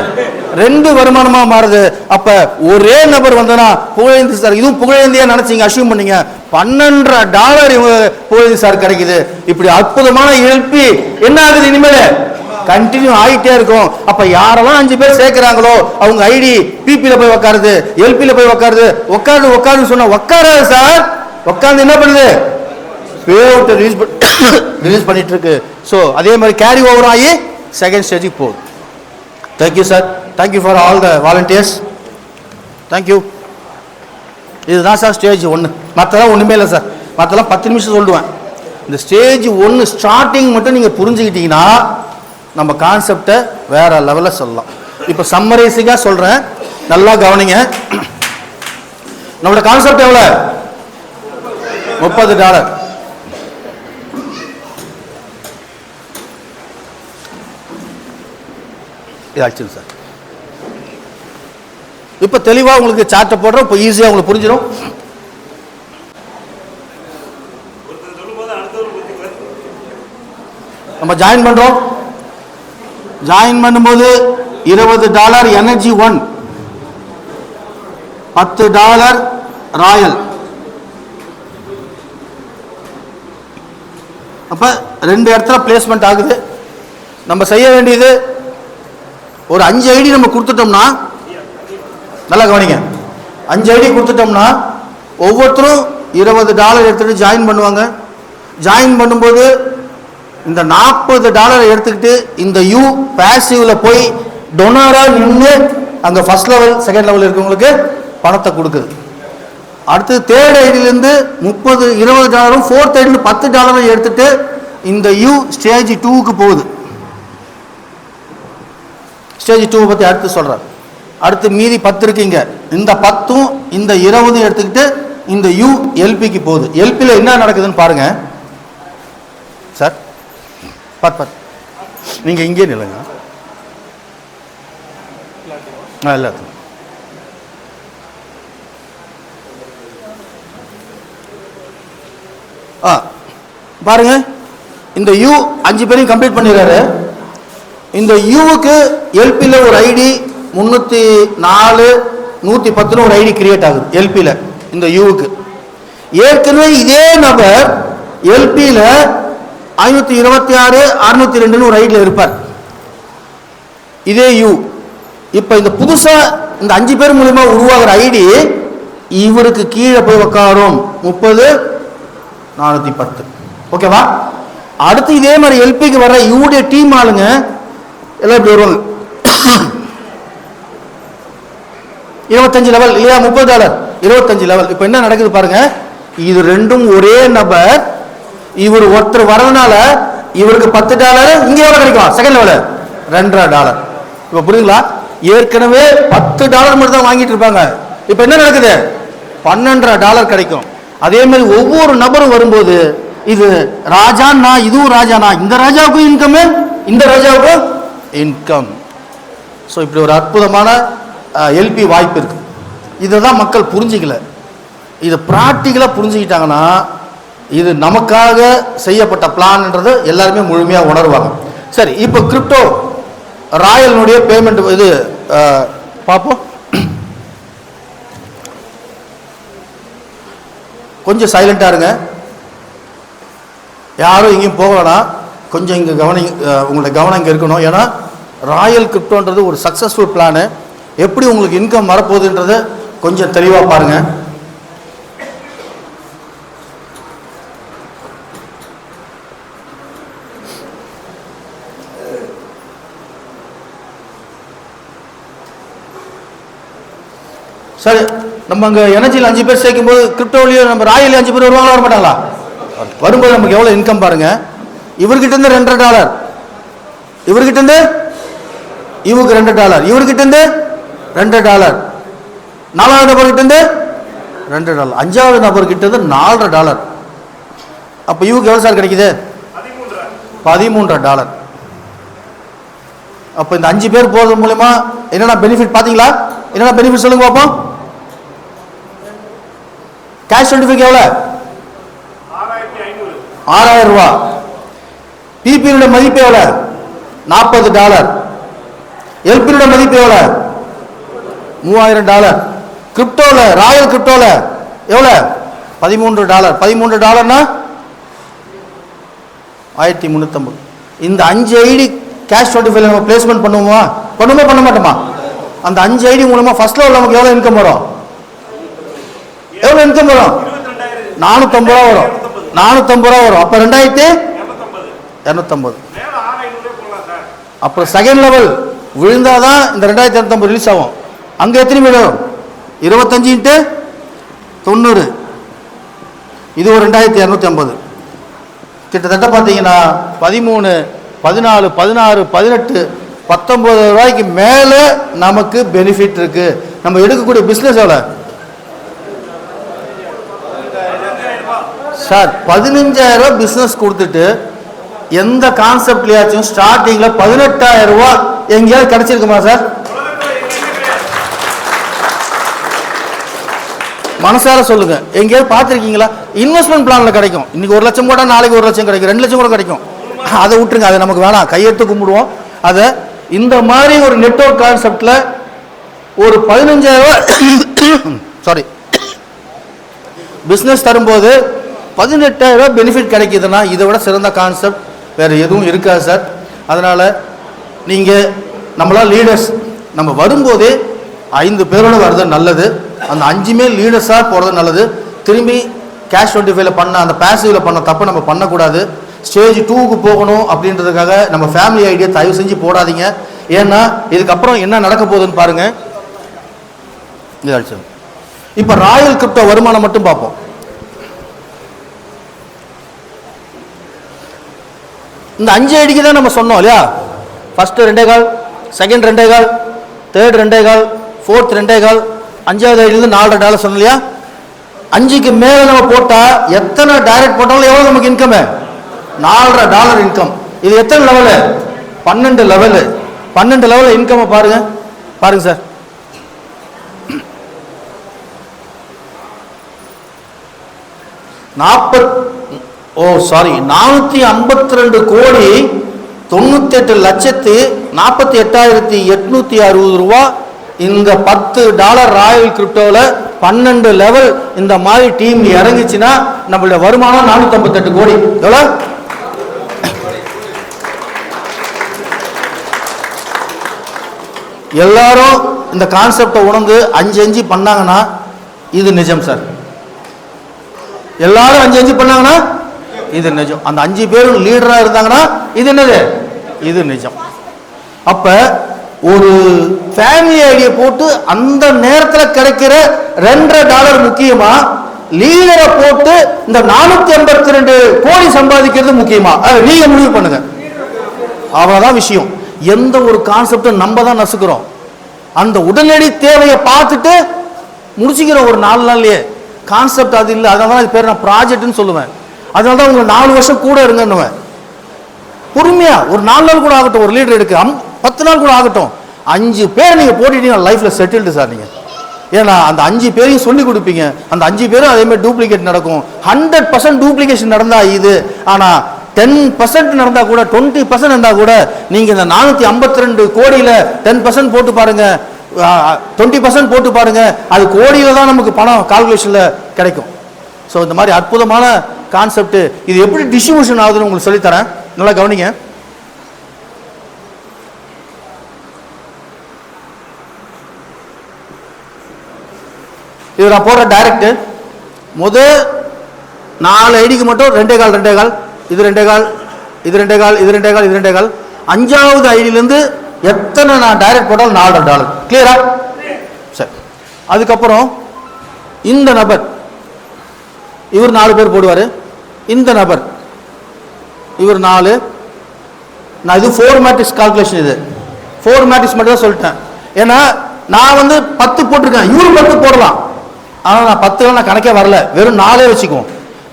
2 வருமானமா மாறுது. அப்ப ஒரே நபர் வந்தனா புகழேந்தி சார், இதுவும் புகழேந்தியா நினைச்சீங்க, அஷ்யூம் பண்ணீங்க, $12 இவங்க புகழேந்தி சார் கிடைக்குது. இப்படி அற்புதமான எழுப்பி என்ன ஆகுது? இனிமேல் கண்டினியூ ஆகிட்டே இருக்கும். அப்ப யாரெல்லாம் 5 பேர் சேர்க்கிறாங்களோ அவங்க ஐடி பிபில போய் உட்காருது, எல்பில போய் உட்காருது. உட்காருன்னு சொன்னா உட்காராது சார். உட்கார்ந்து என்ன பண்ணுது? பேவுட் ரிலீஸ் பண்ணிட்டு இருக்கு. ஸோ அதே மாதிரி கேரி ஓவர் ஆகி செகண்ட் ஸ்டேஜுக்கு போகுது. Thank you sir. Thank you for all the volunteers. Thank you. இதுதான் சார் ஸ்டேஜ் 1. மற்றெல்லாம் ஒன்றுமே இல்லை சார், மற்றெல்லாம் 10 நிமிஷம் சொல்லுவேன். இந்த ஸ்டேஜ் 1 ஸ்டார்டிங் மட்டும் நீங்கள் புரிஞ்சுக்கிட்டீங்கன்னா நம்ம கான்செப்டை வேற லெவலில் சொல்லலாம். இப்போ சம்மரைசிங்காக சொல்கிறேன், நல்லா கவனிங்க. நம்மளோட கான்செப்ட் எவ்வளோ? $30. இது ஆக்சுவலி சார் இப்போ தெளிவாக உங்களுக்கு சார்ட்டை போடுறோம். இப்போ ஈஸியாக உங்களுக்கு புரிஞ்சிடும். நம்ம ஜாயின் பண்ணுறோம். ஜாயின் பண்ணும்போது $20 எனர்ஜி 1, $10 ராயல். அப்போ 2 இடத்துல பிளேஸ்மெண்ட் ஆகுது. நம்ம செய்ய வேண்டியது ஒரு 5 ஐடி நம்ம கொடுத்துட்டோம்னா, நல்லா கவனிங்க, 5 ஐடி கொடுத்துட்டோம்னா ஒவ்வொருத்தரும் $20 எடுத்துகிட்டு ஜாயின் பண்ணுவாங்க. ஜாயின் பண்ணும்போது இந்த $40 எடுத்துக்கிட்டு இந்த யூ பேசிவில் போய் டொனராக நின்று அங்கே ஃபர்ஸ்ட் லெவல் செகண்ட் லெவல் இருக்கவங்களுக்கு பணத்தை கொடுக்குது. அடுத்து தேர்ட் ஐடியிலேருந்து $20, ஃபோர்த் ஐடியில் $10 எடுத்துட்டு இந்த யூ ஸ்டேஜ் 2க்கு போகுது. ஸ்டேஜ் 2 பற்றி அடுத்து சொல்கிறேன். அடுத்து மீதி 10 இருக்குங்க. இந்த 10ம் இந்த 20 எடுத்துக்கிட்டு இந்த யூ எல்பிக்கு போகுது. எல்பியில் என்ன நடக்குதுன்னு பாருங்க சார். பார்த்து நீங்கள் இங்கே நில்லுங்க. இல்லை பாருங்க, இந்த யூ 5 பேரையும் கம்ப்ளீட் பண்ணிடுறாரு. இந்த யூவுக்கு எல்பியில் ஒரு ஐடி 304 110 ஒரு ஐடி கிரியேட் ஆகுது எல்பியில். இந்த யூவுக்கு ஏற்கனவே இதே நபர் எல்பியில் 526 602 ஒரு ஐடியில் இருப்பார், இதே யூ. இப்போ இந்த புதுசாக இந்த 5 பேர் மூலமா உருவாகிற ஐடி இவருக்கு கீழே போய் உட்காரும் 30 410. ஓகேவா? அடுத்து இதே மாதிரி எல்பிக்கு வர்ற யூடைய டீம் ஆளுங்க எல்லாம் இப்படி வருவாங்க. 25 லெவல் இல்லையா, $30 25 லெவல். இப்போ என்ன நடக்குது பாருங்க, இது ரெண்டும் ஒரே நபர். இவர் ஒருத்தர் வரதுனால இவருக்கு $10, இங்கே எவ்வளோ கிடைக்கும் செகண்ட் லெவல் $2.5. இப்போ புரியுங்களா? ஏற்கனவே $10 மட்டும் தான் வாங்கிட்டு இருப்பாங்க. இப்போ என்ன நடக்குது, $12.5 கிடைக்கும். அதே மாதிரி ஒவ்வொரு நபரும் வரும்போது இது ராஜானா, இதுவும் ராஜானா, இந்த ராஜாவுக்கும் இன்கம், இந்த ராஜாவுக்கும் இன்கம். ஸோ இப்படி ஒரு அற்புதமான எல்பி வாய்ப்பு இருக்கு. இதை தான் மக்கள் புரிஞ்சிக்கல. இதை ப்ராக்டிக்கலாக புரிஞ்சுக்கிட்டாங்கன்னா இது நமக்காக செய்யப்பட்ட பிளான்ன்றது எல்லாருமே முழுமையாக உணர்வாங்க. சரி, இப்போ கிரிப்டோ ராயலினுடைய பேமெண்ட் இது பார்ப்போம். கொஞ்சம் சைலண்டாக இருங்க, யாரும் எங்கேயும் போக வேணாம். கொஞ்சம் இங்கே உங்களோட கவனம் இங்கே இருக்கணும். ஏன்னா ராயல் கிரிப்டோன்றது ஒரு சக்ஸஸ்ஃபுல் பிளானு. எப்படி உங்களுக்கு இன்கம் வரப்போகுதுன்றதை கொஞ்சம் தெளிவாக பாருங்கள். சரி, நம்ம அங்கே எனர்ஜியில் 5 பேர் சேர்க்கும் போது கிரிப்டோலையும் நம்ம ராயல் 5 பேர் வருவாங்களா, வர மாட்டாங்களா? வரும்போது நமக்கு எவ்வளோ இன்கம் பாருங்க. இவர்கிட்ட இருந்து $2.5, இவர்கிட்ட இருந்து இவருக்கு $2, இவர்கிட்ட இருந்து $2, 4வது நபர்கிட்ட இருந்து $2, 5வது நபர்கிட்ட இருந்து $4.5. அப்போ இவருக்கு எவ்வளோ சார் கிடைக்குது? $13.5. அப்போ இந்த 5 பேர் போகிறது மூலமா என்னென்ன பெனிஃபிட் பார்த்தீங்களா? என்னென்ன பெனிஃபிட் சொல்லுங்க பார்ப்போம். கேஷ் சர்டிஃபிகேட் எவ்வளோ? $6,000. பிபியோட மதிப்பு எவ்வளோ? $40. எல்பியோட மதிப்பு எவ்வளோ? $3000. கிரிப்டோவில் ராயல் கிரிப்டோவில் எவ்வளோ? $13. $13னா 1350. இந்த 5 ஐடி கேஷ் 25 நம்ம பிளேஸ்மெண்ட் பண்ணுவோமா, பண்ண மாட்டோமா? அந்த 5 ஐடி மூலமா ஃபர்ஸ்ட் லெவல் நமக்கு எவ்வளோ இன்கம் வரும்? எவ்வளோ இன்கம் வரும்? $450 வரும். $450 வரும். அப்போ 2250. அப்புறம் செகண்ட் லெவல் விழுந்தாதான் இந்த 2250 ரிலீஸ் ஆகும். அங்கே எத்தனை பேர் வரும்? 25 × 90, இது ஒரு 2250. கிட்டத்தட்ட பார்த்தீங்கன்னா 13, 14, 16, 18, 19 ரூபாய்க்கு மேலே நமக்கு பெனிஃபிட் இருக்கு. நம்ம எடுக்கக்கூடிய பிஸ்னஸ் எவ்வளோ சார்? 15,000 பிஸ்னஸ் கொடுத்துட்டு எந்த கான்செப்ட்லயாச்சும் ஸ்டார்டிங்ல 18,000 ரூபாய் எங்கேயாவது கிடைச்சிருக்குமா சார்? மனசார சொல்லுங்க, எங்கேயாவது பார்த்துருக்கீங்களா? இன்வெஸ்ட்மெண்ட் பிளான்ல கிடைக்கும். இன்னைக்கு 1 லட்சம் போட்டால் நாளைக்கு 1 லட்சம் கிடைக்கும், 2 லட்சம் கூட கிடைக்கும். அதை விட்டுருங்க, அதை நமக்கு வேணாம், கையெடுத்து கும்பிடுவோம். அதை இந்த மாதிரி ஒரு நெட்வொர்க் கான்செப்ட்ல ஒரு 15,000 சாரி பிஸ்னஸ் தரும்போது 18,000 பெனிஃபிட் கிடைக்குதுன்னா இதை விட சிறந்த கான்செப்ட் வேறு எதுவும் இருக்காது சார். அதனால் நீங்கள் நம்மளாம் லீடர்ஸ், நம்ம வரும்போதே 5 பேரோட வர்றது நல்லது. அந்த 5மே லீடர்ஸாக போகிறது நல்லது. திரும்பி கேஷ் 25ல பண்ண அந்த பேசிவில் பண்ண தப்பு நம்ம பண்ணக்கூடாது. ஸ்டேஜ் 2க்கு போகணும் அப்படின்றதுக்காக நம்ம ஃபேமிலி ஐடியா தயவு செஞ்சு போடாதீங்க. ஏன்னா இதுக்கப்புறம் என்ன நடக்க போகுதுன்னு பாருங்கள். இப்போ ராயல் கிரிப்டோ வருமானம் மட்டும் பார்ப்போம். இந்த 5 ஐடிக்கு தான் நம்ம சொன்னோம் இல்லையா? ஃபர்ஸ்ட் 2.25, செகண்ட் 2.25, தேர்ட் 2.25, ஃபோர்த் 2.25, 5வது ஐடியிலிருந்து $4 சொன்னோம் இல்லையா? 5க்கு மேலே நம்ம போட்டால் எத்தனை டைரக்ட் போட்டாலும் எவ்வளோ நமக்கு இன்கம்? $4 இன்கம். இது எத்தனை லெவலு? 12 லெவலு. 12 லெவலில் இன்கம் பாருங்க பாருங்க சார். $452 கோடி 98,48,860 ரூபா. இந்த $10 ராயல் கிரிப்டோவில் 12 லெவல் இந்த மாதிரி டீம் இறங்கிச்சுன்னா நம்மளுடைய வருமானம் 458 கோடி. எவ்வளோ? எல்லாரும் இந்த கான்செப்டை உணர்ந்து 5 பண்ணாங்கன்னா இது நிஜம் சார். எல்லாரும் 5 பண்ணாங்கன்னா இது நிஜம். அந்த 5 பேரும் லீடராக இருந்தாங்கன்னா இது என்னது? இது நிஜம். அப்ப ஒரு ஃபேமிலி ஐடியா போட்டு அந்த நேரத்தில் கிடைக்கிற $2.5 முக்கியமா, லீடரை போட்டு இந்த 482 கோடி சம்பாதிக்கிறது முக்கியமா? நீங்க முடிவு பண்ணுங்க. அவ்வளவுதான் விஷயம். எந்த ஒரு கான்செப்டும் நம்ம தான் நசுக்கிறோம். அந்த உடனடி தேவையை பார்த்துட்டு முடிச்சுக்கிறோம் ஒரு 4 நாள்லயே. கான்செப்ட் அது இல்லை. அதனால தான் இது பேர் நான் ப்ராஜெக்ட்னு சொல்லுவேன். அதனால தான் உங்களுக்கு 4 வருஷம் கூட இருங்கன்னுவேன். பொறுமையா ஒரு 4 நாள் கூட ஆகட்டும், ஒரு லீடர் எடுக்க 10 நாள் கூட ஆகட்டும், 5 பேர் நீங்க போட்டுட்டீங்க லைஃப்ல செட்டில்டு சார் நீங்க. ஏன்னா அந்த 5 பேரையும் சொல்லி கொடுப்பீங்க. அந்த 5 பேரும் அதே மாதிரி டூப்ளிகேட் நடக்கும். 100% டூப்ளிகேஷன் நடந்தா இது. ஆனா 10% நடந்தா கூட, 20% இருந்தா கூட நீங்க இந்த 452 கோடியில 10% போட்டு பாருங்க, 20% போட்டு பாருங்க, அது கோடியில தான் நமக்கு பணம் கால்குலேஷன்ல கிடைக்கும். ஸோ இந்த மாதிரி அற்புதமான கான்செப்ட். இது எப்படி டிஸ்ட்ரிபியூஷன் ஆகுதுன்னு உங்களுக்கு சொல்லித்தரேன், நல்லா கவனிங்க. இது நான் போடுற டைரக்ட். முதல் 4 ஐடிக்கு மட்டும் 2.25, இது 2.25, இது 2.25, இது 2.25, இது 2.25. 5வது ஐடியிலேருந்து எத்தனை நான் டைரக்ட் போட்டாலும் $4. கிளியரா? சரி. அதுக்கப்புறம் இந்த நபர், இவர் 4 பேர் போடுவார். இந்த நபர் இவர் 4. நான் இது 4 மேட்ரிக்ஸ் கால்குலேஷன். இது 4 மேட்ரிக்ஸ் மட்டும் தான் சொல்லிட்டேன். ஏன்னா நான் 10 போட்டிருக்கேன், இவரு 10 போடலாம். ஆனால் நான் 10 நான் கணக்கே வரல, வெறும் 4 வச்சுக்குவோம்.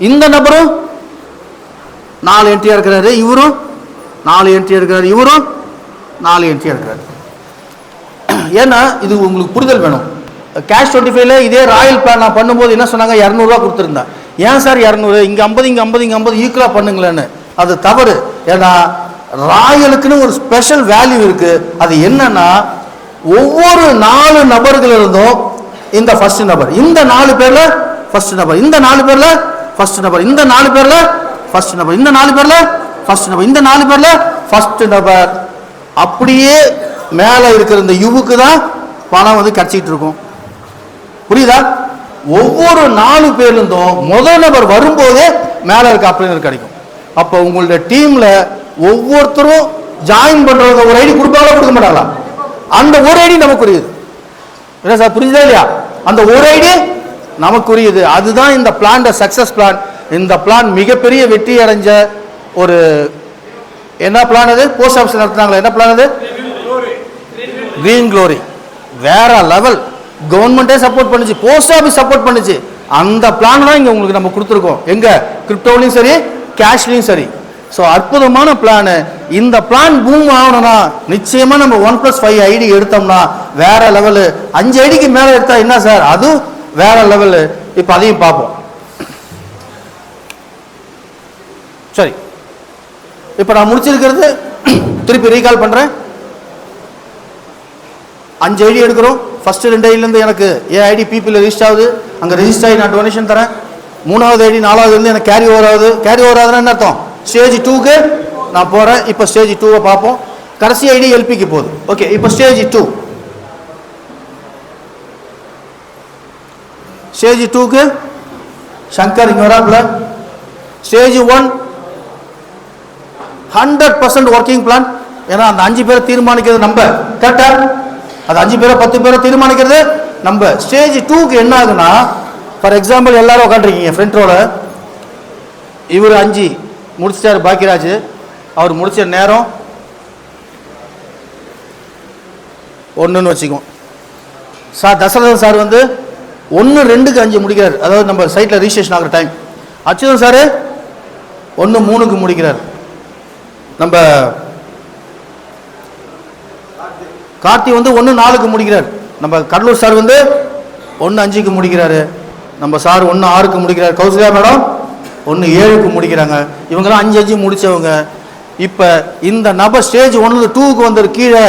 இந்த நபரும் 4 என்ட்ரியா இருக்கிறாரு, இவரும் 4 என்ட்ரியா இருக்கிறாரு, இவரும் 4 என்ட்ரியா இருக்கிறாரு. ஏன்னா இது உங்களுக்கு புரிதல் வேணும். கேஷ் 25ல இதே ராயல் பிளான் நான் பண்ணும்போது என்ன சொன்னாங்க? 200 ரூபா கொடுத்துருந்தேன். ஏன் சார் 200? இங்கே 50, இங்கே 50, இங்கே 50 ஈக்குவலாக பண்ணுங்களேன்னு. அது தவறு. ஏன்னா ராயலுக்குன்னு ஒரு ஸ்பெஷல் வேல்யூ இருக்கு. அது என்னன்னா, ஒவ்வொரு 4 நபர்கள் இருந்தும் இந்த ஃபர்ஸ்ட் நபர், இந்த 4 பேர்ல ஃபர்ஸ்ட் நபர், இந்த 4 பேர்ல ஃபர்ஸ்ட் நபர், இந்த 4 பேர்ல ஃபர்ஸ்ட் நபர், இந்த 4 பேர்ல ஃபர்ஸ்ட் நபர், இந்த 4 பேர்ல ஃபர்ஸ்ட் நபர், அப்படியே மேலே இருக்கிற இந்த யுவுக்கு தான் பணம் கிடைச்சிட்டு இருக்கும். புரியுதா? ஒவ்வொரு 4 பேர்லேருந்தும் முதல் நபர் வரும்போதே மேலே இருக்க அப்ளைனர் கிடைக்கும். அப்போ உங்களுடைய டீம்ல ஒவ்வொருத்தரும் ஜாயின் பண்றவங்க ஒரு ஐடி கொடுப்பாங்களா கொடுக்க மாட்டாங்களா? அந்த ஒரு ஐடி நமக்கு புரியுது. என்ன சார், புரியுதா இல்லையா? அந்த ஒரு ஐடி நமக்குரியது. அதுதான் இந்த பிளான், சக்சஸ் பிளான். இந்த பிளான் மிகப்பெரிய வெற்றி அடைஞ்ச ஒரு என்ன பிளான் அது? போஸ்ட் ஆஃபீஸ் நடத்துனாங்களா, என்ன பிளான் அது? Green glory. வேற லெவல். கவர்மெண்டே சப்போர்ட் பண்ணுச்சு, போஸ்ட் ஆஃபீஸ் சப்போர்ட் பண்ணுச்சு. அந்த பிளான் தான் இங்க உங்களுக்கு நம்ம கொடுத்துருக்கோம். எங்க கிரிப்டோலையும் சரி, கேஷ்லையும் சரி. ஸோ அற்புதமான பிளான். இந்த பிளான் பூம் ஆகணும்னா நிச்சயமா நம்ம 1+5 ஐடி எடுத்தோம்னா வேற லெவலு. 5 ஐடிக்கு மேல எடுத்தா என்ன சார், அது வேற லெவலு. இப்ப அதையும் பார்ப்போம். சரி, இப்ப நான் முடிச்சிருக்கிறது திருப்பி ரீகால் பண்றேன். 5 ஐடி எடுக்கிறோம். ஃபர்ஸ்ட் 2 ஐடியிலேருந்து எனக்கு என் ஐடி பிபியில் ரெஜிஸ்டர் ஆகுது, அங்கே ரெஜிஸ்டர் ஆகி நான் டொனேஷன் தரேன். 3வது ஐடி 4வது இருந்து எனக்கு கேரி ஓவர் ஆகுது. கேரி ஓவர் ஆகுதுன்னா என்ன அர்த்தம்? ஸ்டேஜ் 2க்கு நான் போகிறேன். இப்போ ஸ்டேஜ் 2வை பார்ப்போம். கடைசி ஐடி எல்பிக்கு போகுது. ஓகே, இப்போ ஸ்டேஜ் 2. ஸ்டேஜ் 2க்கு சங்கர் இங்கே வராப்புல. Stage 1 100% working plan. ஏன்னா அந்த 5 பேரை தீர்மானிக்கிறது நம்ம, கரெக்டா? அது 5 பேரை 10 பேரை தீர்மானிக்கிறது நம்ம. ஸ்டேஜ் 2க்கு என்ன ஆகுதுன்னா, ஃபார் எக்ஸாம்பிள் எல்லாரும் உட்காந்துருக்கீங்க ஃப்ரண்ட் ரோல. இவர் 5 முடிச்சிட்டாரு பாக்கியராஜ். அவர் முடிச்ச நேரம் 1ன்னு வச்சுக்கோம் சார். தசரதன் சார் வந்து 1:2க்கு 5 முடிக்கிறார், அதாவது நம்ம சைட்டில் ரிஜிஸ்ட்ரேஷன் ஆகிற டைம். அச்சுதன் சார் 1:3க்கு முடிக்கிறார். நம்ம கார்த்தி வந்து 1:4க்கு முடிக்கிறார். நம்ம கடலூர் சார் வந்து 1:5க்கு முடிக்கிறாரு. நம்ம சார் 1:6க்கு முடிக்கிறார். கௌசல்யா மேடம் 1:7க்கு முடிக்கிறாங்க. இவங்கெல்லாம் 5 முடிச்சவங்க. இப்போ இந்த நபர் ஸ்டேஜ் 1-2க்கு வந்து கீழே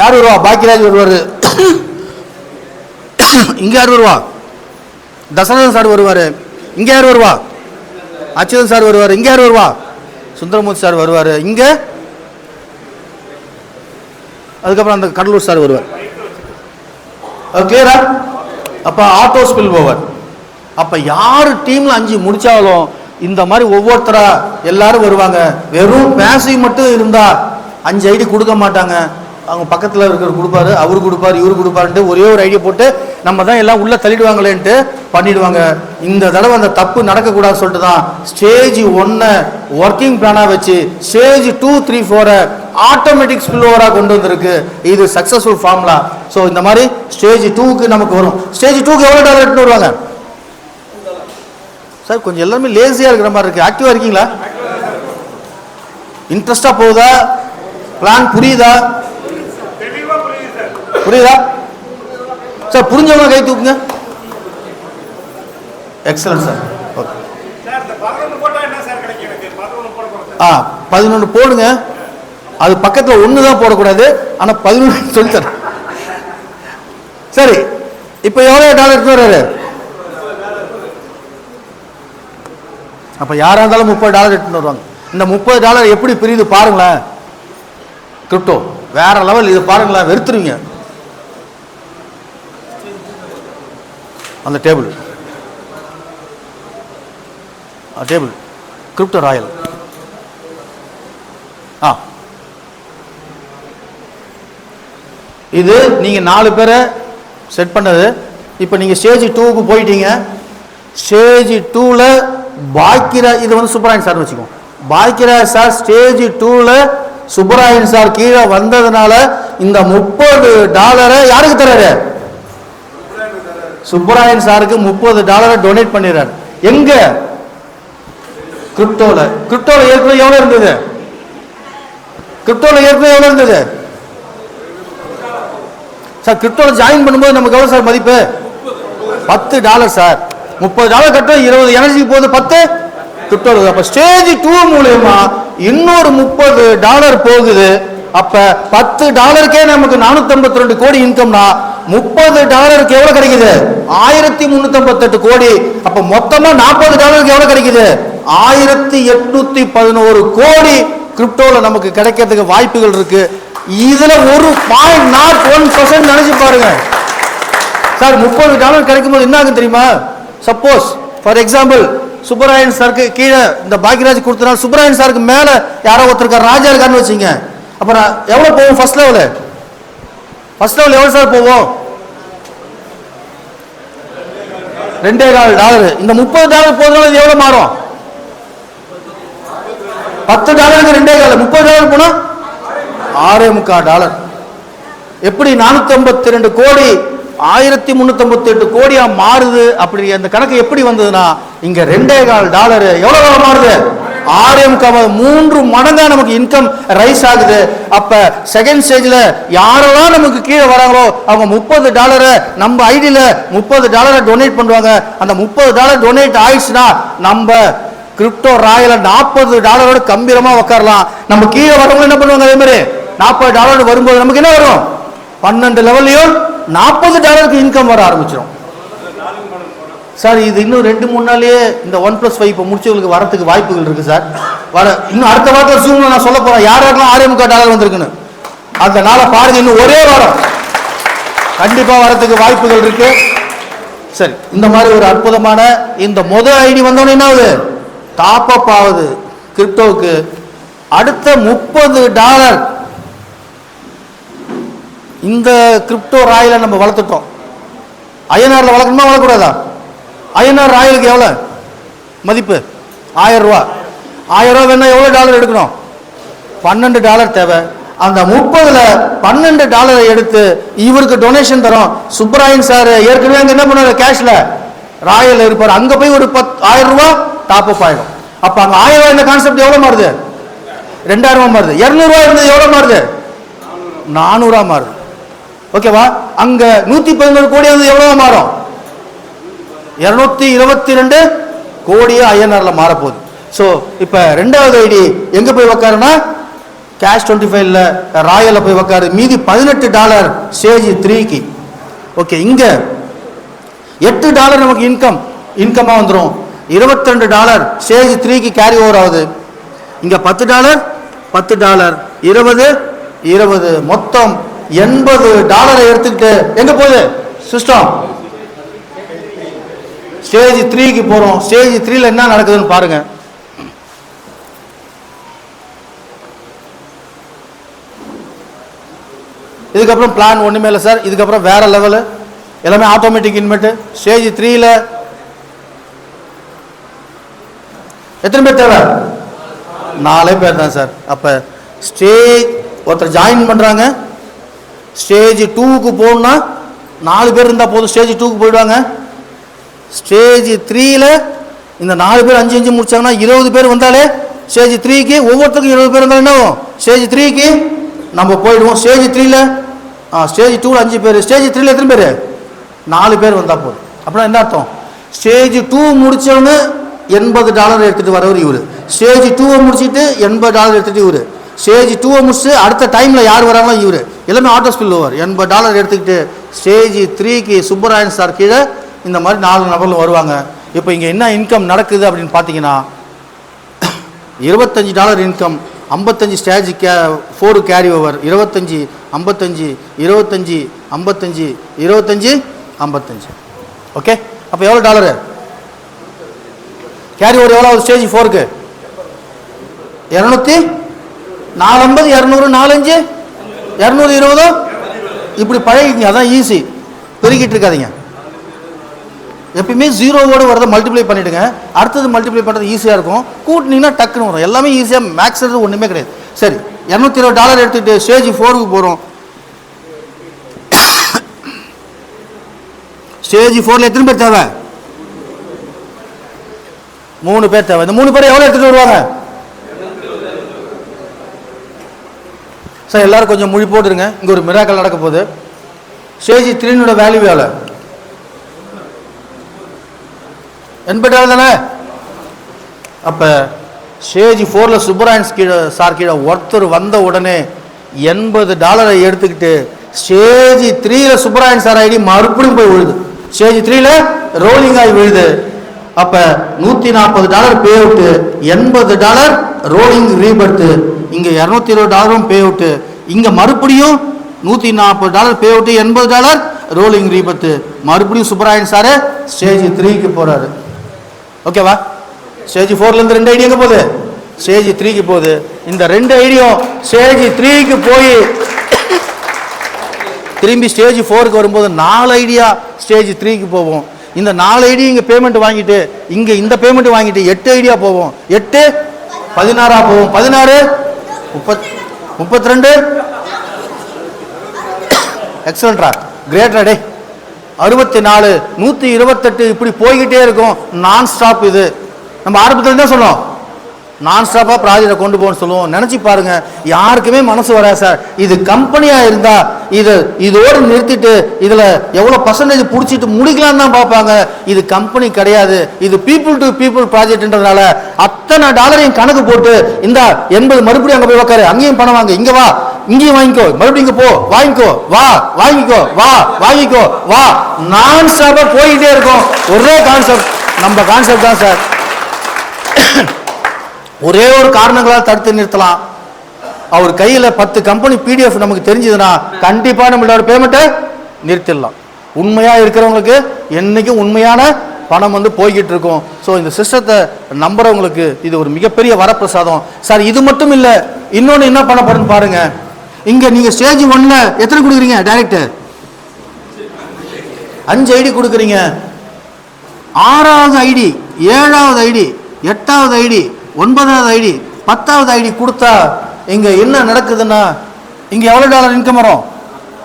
யார் வருவா? பாக்கியராஜ் வருவார். இங்கே யார் வருவா? தசரதன் சார் வருவார். இங்கே யார் வருவா? அச்சுதன் சார் வருவார். இங்கே யார் வருவா? சுந்தரமூர்த்தி சார் வருவார். இங்கே அதுக்கப்புறம் அந்த கடலூர் சார் வருவார். கிளியரா? அப்போ ஆட்டோ ஸ்பில் ஓவர். அப்போ யார் டீமில் 5 முடித்தாலும் இந்த மாதிரி ஒவ்வொருத்தரா எல்லாரும் வருவாங்க. வெறும் பேசிவ் மட்டும் இருந்தால் 5 ஐடி கொடுக்க மாட்டாங்க. அவங்க பக்கத்தில் இருக்கிற கொடுப்பாரு, அவரு கொடுப்பாரு, இவரு கொடுப்பாருன்ட்டு ஒரே ஒரு ஐடியா போட்டு நம்ம தான் எல்லாம் உள்ளே தள்ளிடுவாங்களேன்ட்டு பண்ணிடுவாங்க. இந்த தடவை அந்த தப்பு நடக்கக்கூடாதுன்னு சொல்லிட்டு தான் ஸ்டேஜ் 1 ஒர்க்கிங் பிளானாக வச்சு ஸ்டேஜ் 2, 3, 4 ஆட்டோமேட்டிக் ஸ்பில் ஓவராக கொண்டு வந்திருக்கு. இது சக்ஸஸ்ஃபுல் ஃபார்முலா. ஸோ இந்த மாதிரி ஸ்டேஜ் 2க்கு நமக்கு வரும். ஸ்டேஜ் 2க்கு எவ்வளோ டாலர் எடுத்துன்னு வருவாங்க சார்? கொஞ்சம் எல்லாருமே லேசியாக இருக்கிற மாதிரி இருக்குது. ஆக்டிவாக இருக்கீங்களா? இன்ட்ரெஸ்டாக போகுதா? பிளான் புரியுதா? புரியுதா சார்? புரிஞ்சவங்க கை தூக்குங்க. Excellent sir. ஓகே, 11 போடுங்க. அது பக்கத்தில் 1 தான் போடக்கூடாது, ஆனால் 11 சொல்லித்தரேன். சரி, இப்போ எவ்வளோ டாலர் எடுத்து வர்றாரு? அப்போ யாராக இருந்தாலும் $30 எடுத்துன்னு வருவாங்க. இந்த $30 எப்படி பிரியுது பாருங்களேன். கிரிப்டோ வேற லெவல். இது பாருங்களேன், வெறுத்துருவீங்க. அந்த டேபிள் கிரிப்டோ ராயல். இது நீங்கள் 4 பேரை செட் பண்ணது. இப்போ நீங்கள் ஸ்டேஜ் 2க்கு போயிட்டீங்க. ஸ்டேஜ் 2ல் பாக்கியராஜ், இது வந்து சுப்பராயன் சார் வச்சுக்கோங்க. பாக்கியராஜ் சார் ஸ்டேஜ் 2ல் சுப்பராயன் சார் கீழே வந்ததுனால இந்த $30 யாருக்கு தர்றாரு? சுப்பராயன் சாருக்கு $30 டொனேட் பண்ணிடுறாரு. எங்க? கிரிப்டோல. கிரிப்டோல ஏற்கனவே எவ்வளவு இருந்தது? சார் கிரிப்டோல ஜாயின் பண்ணும்போது நமக்கு எவ்வளவு சார் மதிப்பு? $10 சார். $30 கட்டும், 20 எனர்ஜி போகுது, 10 கிரிப்டோ. அப்ப ஸ்டேஜ் 2 மூலமா இன்னொரு $30 போகுது. அப்ப $10க்கே நமக்கு 452 கோடி இன்கம்னா $30க்கு எவ்வளவு கிடைக்குது? 1358 கோடி. அப்ப மொத்தமா $40க்கு எவ்வளவு கிடைக்குது? 1811 கோடி கிரிப்டோல நமக்கு கிடைக்கிறதுக்கு வாய்ப்புகள் இருக்கு. இதுல ஒரு 0.01% நினைச்சு பாருங்க சார். $30 கிடைக்கும் போது என்ன ஆகும் தெரியுமா? சப்போஸ் ஃபார் எக்ஸாம்பிள் சுப்பராயன் சாருக்கு கீழே இந்த பாக்கியராஜ் கொடுத்தனால சுப்பராயன் சாருக்கு மேல யாரோ ஒருத்தர் ராஜா இருக்காருன்னு வச்சுங்க. அப்புறம் எவ்வளவு போவோம்? ஃபர்ஸ்ட் லெவல் எவ்வளவு சார் போவோம்? $2.25. இந்த $30 போதுனால இது எவ்வளவு மாறும்? $10 $2.25, $30 போனா $6.25. எப்படி 452 கோடி 1358 கோடியா மாறுது? அப்படி அந்த கணக்கு எப்படி வந்ததுன்னா இங்க $2.25 எவ்வளவு மாறுது? 6.25, 3 மடங்கா நமக்கு இன்கம் ரைஸ் ஆகுது. அப்ப செகண்ட் ஸ்டேஜ்ல யாரெல்லாம் நமக்கு கீழே வராங்களோ அவங்க $30 நம்ம ஐடியில $30 டொனேட் பண்ணுவாங்க. அந்த $30 டொனேட் ஆயிடுச்சுன்னா நம்ம கிரிப்டோ ராயல $40 கம்பீரமா உட்காரலாம். நம்ம கீழே வரவங்க என்ன பண்ணுவாங்க? அதே மாதிரி $40 வரும்போது நமக்கு என்ன வரும்? 12 லெவல்லையும் $40 இன்கம் வர ஆரம்பிச்சிடும். சார் இது இன்னும் 2-3 நாள்லயே இந்த 1+5 இப்போ முடிச்சவங்களுக்கு வரதுக்கு வாய்ப்புகள் இருக்கு சார். இன்னும் அடுத்த வாரத்தில் சூழ்நிலை நான் சொல்ல போறேன் யார் யாருக்கெல்லாம் $6.25 வந்திருக்குன்னு. அந்த நாளை பாருங்க, இன்னும் ஒரே வாரம் கண்டிப்பா வரதுக்கு வாய்ப்புகள் இருக்கு. சரி, இந்த மாதிரி ஒரு அற்புதமான இந்த முதல் ஐடி வந்தோன்னு என்ன ஆகுது? டாப் அப் ஆகுது கிரிப்டோவுக்கு. அடுத்த $30 இந்த கிரிப்டோ ராயில நம்ம வளர்த்துட்டோம். ஐஎன்ஆர்ல வளர்க்கணுமா வளர்க்கூடாதா? ஐஎன்ஆர் ராயலுக்கு எவ்வளவு மதிப்பு? $1000. $1000 வேணா எவ்வளவு டாலர் எடுக்கணும்? $12 தேவை. அந்த 30ல $12 எடுத்து இவருக்கு டொனேஷன் தரோம். சுப்பராயன் சார் ஏற்கனவே அங்க என்ன பண்ணுவாரு? கேஷ்ல ராயல் இருப்பார். அங்க போய் ஒரு $1000 டாப் அப் ஆயிடும். அப்ப அங்க $1000 இந்த கான்செப்ட் எவ்வளவு மாறுது? 2000 மாறுது. $200 இருந்தது எவ்வளவு மாறுது? 400 மாறுது. ஓகேவா? அங்க 111 கோடி வந்து எவ்வளவு மாறும்? 222 கோடியா ஐஎன்ஆர்ல மாறப்போகுது. ஸோ இப்ப 2வது ஐடி எங்க போய் உக்காருன்னா கேஷ் 25ல ராயல்ல போய் உக்காரு. மீதி $18 ஸ்டேஜ் 3க்கு. ஓகே, இங்க $8 நமக்கு இன்கமா வந்துடும். $22 ஸ்டேஜ் 3க்கு கேரி ஓவர் ஆகுது. இங்க $10 $10 20 மொத்தம் $80 எடுத்துக்கிட்டு எங்க போகுது சிஸ்டம்? ஸ்டேஜ் 3க்கு போறோம். ஸ்டேஜ் 3ல என்ன நடக்குதுன்னு பாருங்க. இதுக்கப்புறம் பிளான் ஒண்ணுமே இல்லை சார். இதுக்கப்புறம் வேற லெவலு, எல்லாமே ஆட்டோமேட்டிக் இன்வெர்ட். ஸ்டேஜ் 3ல எத்தனை பேர் தேவை? 4 பேர் தான் சார். அப்ப ஸ்டேஜ் ஒருத்தர் ஜாயின் பண்றாங்க. ஸ்டேஜ் 2க்கு போகணும்னா 4 பேர் இருந்தா போதும், ஸ்டேஜ் 2க்கு போயிடுவாங்க. ஸ்டேஜ் 3ல இந்த 4 பேர் 5 முடிச்சாங்கன்னா 20 பேர் வந்தாலே ஸ்டேஜ் 3க்கு ஒவ்வொருத்தருக்கும் 20 பேர் இருந்தாலும் என்ன ஆகும்? ஸ்டேஜ் 3க்கு நம்ம போயிடுவோம். ஸ்டேஜ் 3ல ஸ்டேஜ் 2ல 5 பேர், ஸ்டேஜ் 3ல எத்தனை பேர்? 4 பேர் வந்தா போதும். அப்படின்னா என்ன அர்த்தம்? ஸ்டேஜ் 2 முடிச்சவங்க $80 எடுத்துட்டு வரவர் இவரு. ஸ்டேஜ் 2 முடிச்சுட்டு $80 எடுத்துட்டு இவரு. ஸ்டேஜ் 2 முடிச்சு அடுத்த டைம்ல யார் வராங்களோ இவரு. எல்லாமே ஆட்டோ ஸ்பில் ஓவர். $80 எடுத்துக்கிட்டு ஸ்டேஜ் 3க்கு சுப்பராயன் சார் கீழே இந்த மாதிரி 4 நபர்கள் வருவாங்க. இப்போ இங்கே என்ன இன்கம் நடக்குது அப்படின்னு பார்த்தீங்கன்னா $25 income, 55 stage 4 carry over, 25 55 25 55 25 55. Okay, அப்போ எவ்வளோ டாலரு கேரி ஓவர்? எவ்வளோ ஸ்டேஜ் 4க்கு? 250 200 45 220. இப்படி பழகிங்க, அதான் ஈஸி. பெருகிட்டு இருக்காதீங்க. எப்பயுமே 0வோடு வரதை மல்டிப்ளை பண்ணிவிடுங்க. அடுத்தது மல்டிப்ளை பண்ணுறது ஈஸியாக இருக்கும். கூட்டினீங்கன்னா டக்குன்னு வரும். எல்லாமே ஈஸியாக, மேக்ஸ் ஒன்றுமே கிடையாது. சரி, $220 எடுத்துகிட்டு ஸ்டேஜ் 4க்கு போகிறோம். ஸ்டேஜ் 4ல எத்தனை பேர் தேவை? 3 பேர் தேவை. இந்த 3 பேர் எவ்வளோ எடுத்துகிட்டு வருவாங்க சார்? எல்லாரும் கொஞ்சம் மொழி போட்டுருங்க. இங்கே ஒரு மிராக்கல் நடக்க போகுது. ஸ்டேஜ் 3 வேல்யூ எவ்வளோ? $80 தானே? அப்போ ஸ்டேஜ் 4ல சுப்பராயன் சார் கீழே ஒருத்தர் வந்த உடனே $80 எடுத்துக்கிட்டு ஸ்டேஜ் 3ல சுப்பராயன் சார் ஐடி மறுபடியும் போய் விழுது. ஸ்டேஜ் 3ல ரோலிங் ஆகி விழுது. அப்ப $140 பே அவுட், $80 ரோலிங் ரீபர்த். இங்க $220 பே அவுட். இங்க மறுபடியும் $140 பே அவுட், $80 ரோலிங் ரீபர்த். மறுபடியும் சுப்பராயன் சார் ஸ்டேஜ் 3க்கு போறாரு. ஓகேவா? ஸ்டேஜ் 4ல இருந்து 2 ஐடி எங்க போகுது? ஸ்டேஜ் 3க்கு போகுது. இந்த 2 ஐடியும் ஸ்டேஜ் 3க்கு போய் திரும்பி ஸ்டேஜ் 4க்கு வரும்போது 4 ஐடியா ஸ்டேஜ் 3க்கு போவோம். இந்த 4 ஐடி இங்கே பேமெண்ட் வாங்கிட்டு இங்கே இந்த பேமெண்ட் வாங்கிட்டு 8 ஐடியா போவோம். 8 16 போவோம். 16 32 எக்ஸலன்ட்ரா, கிரேட்ரா டே. 64 128 இப்படி போய்கிட்டே இருக்கும். நான் ஸ்டாப். இது நம்ம ஆரம்பத்தில் தான் சொன்னோம், நான் ஸ்டாப்பாக ப்ராஜெக்டை கொண்டு போகணும்னு சொல்லுவோம். நினச்சி பாருங்க, யாருக்குமே மனசு வராது சார். இது கம்பெனியாக இருந்தால் இதோடு நிறுத்திட்டு இதில் எவ்வளோ பர்சன்டேஜ் பிடிச்சிட்டு முடிக்கலான்னு தான் பார்ப்பாங்க. இது கம்பெனி கிடையாது, இது பீப்புள் டு பீப்புள் ப்ராஜெக்ட்ன்றதுனால அத்தனை டாலரையும் கணக்கு போட்டு இந்த 80 மறுபடியும் அங்கே போய் உட்காரு, அங்கேயும் பணம் வாங்க, இங்கே வா, இங்கேயும் வாங்கிக்கோ, மறுபடியும் இங்கே போ, வாங்கிக்கோ, வா, வாங்கிக்கோ, வா, வாங்கிக்கோ, வா, நான் ஸ்டாப்பாக போய்கிட்டே இருக்கும். ஒரே கான்செப்ட், நம்ம கான்செப்ட் தான் சார். ஒரே ஒரு காரணங்களால் தடுத்து நிறுத்தலாம். அவர் கையில் 10 கம்பெனி PDF நமக்கு தெரிஞ்சதுன்னா கண்டிப்பாக நம்மளோட பேமெண்ட்டை நிறுத்திடலாம். உண்மையாக இருக்கிறவங்களுக்கு என்றைக்கும் உண்மையான பணம் போய்கிட்டு இருக்கும். ஸோ இந்த சிஸ்டத்தை நம்புறவங்களுக்கு இது ஒரு மிகப்பெரிய வரப்பிரசாதம் சார். இது மட்டும் இல்லை, இன்னொன்று என்ன பண்ணப்படுன்னு பாருங்க. இங்கே நீங்கள் ஸ்டேஜ் 1ல் எத்தனை கொடுக்குறீங்க? டைரக்ட் 5 ஐடி கொடுக்குறீங்க. 6வது ஐடி, 7வது ஐடி, 8வது ஐடி, 9வது ஐடி, 10வது ஐடி கொடுத்தா இங்க என்ன நடக்குதுன்னா, இங்க எவ்வளவு டாலர் இன்கம் வரும்?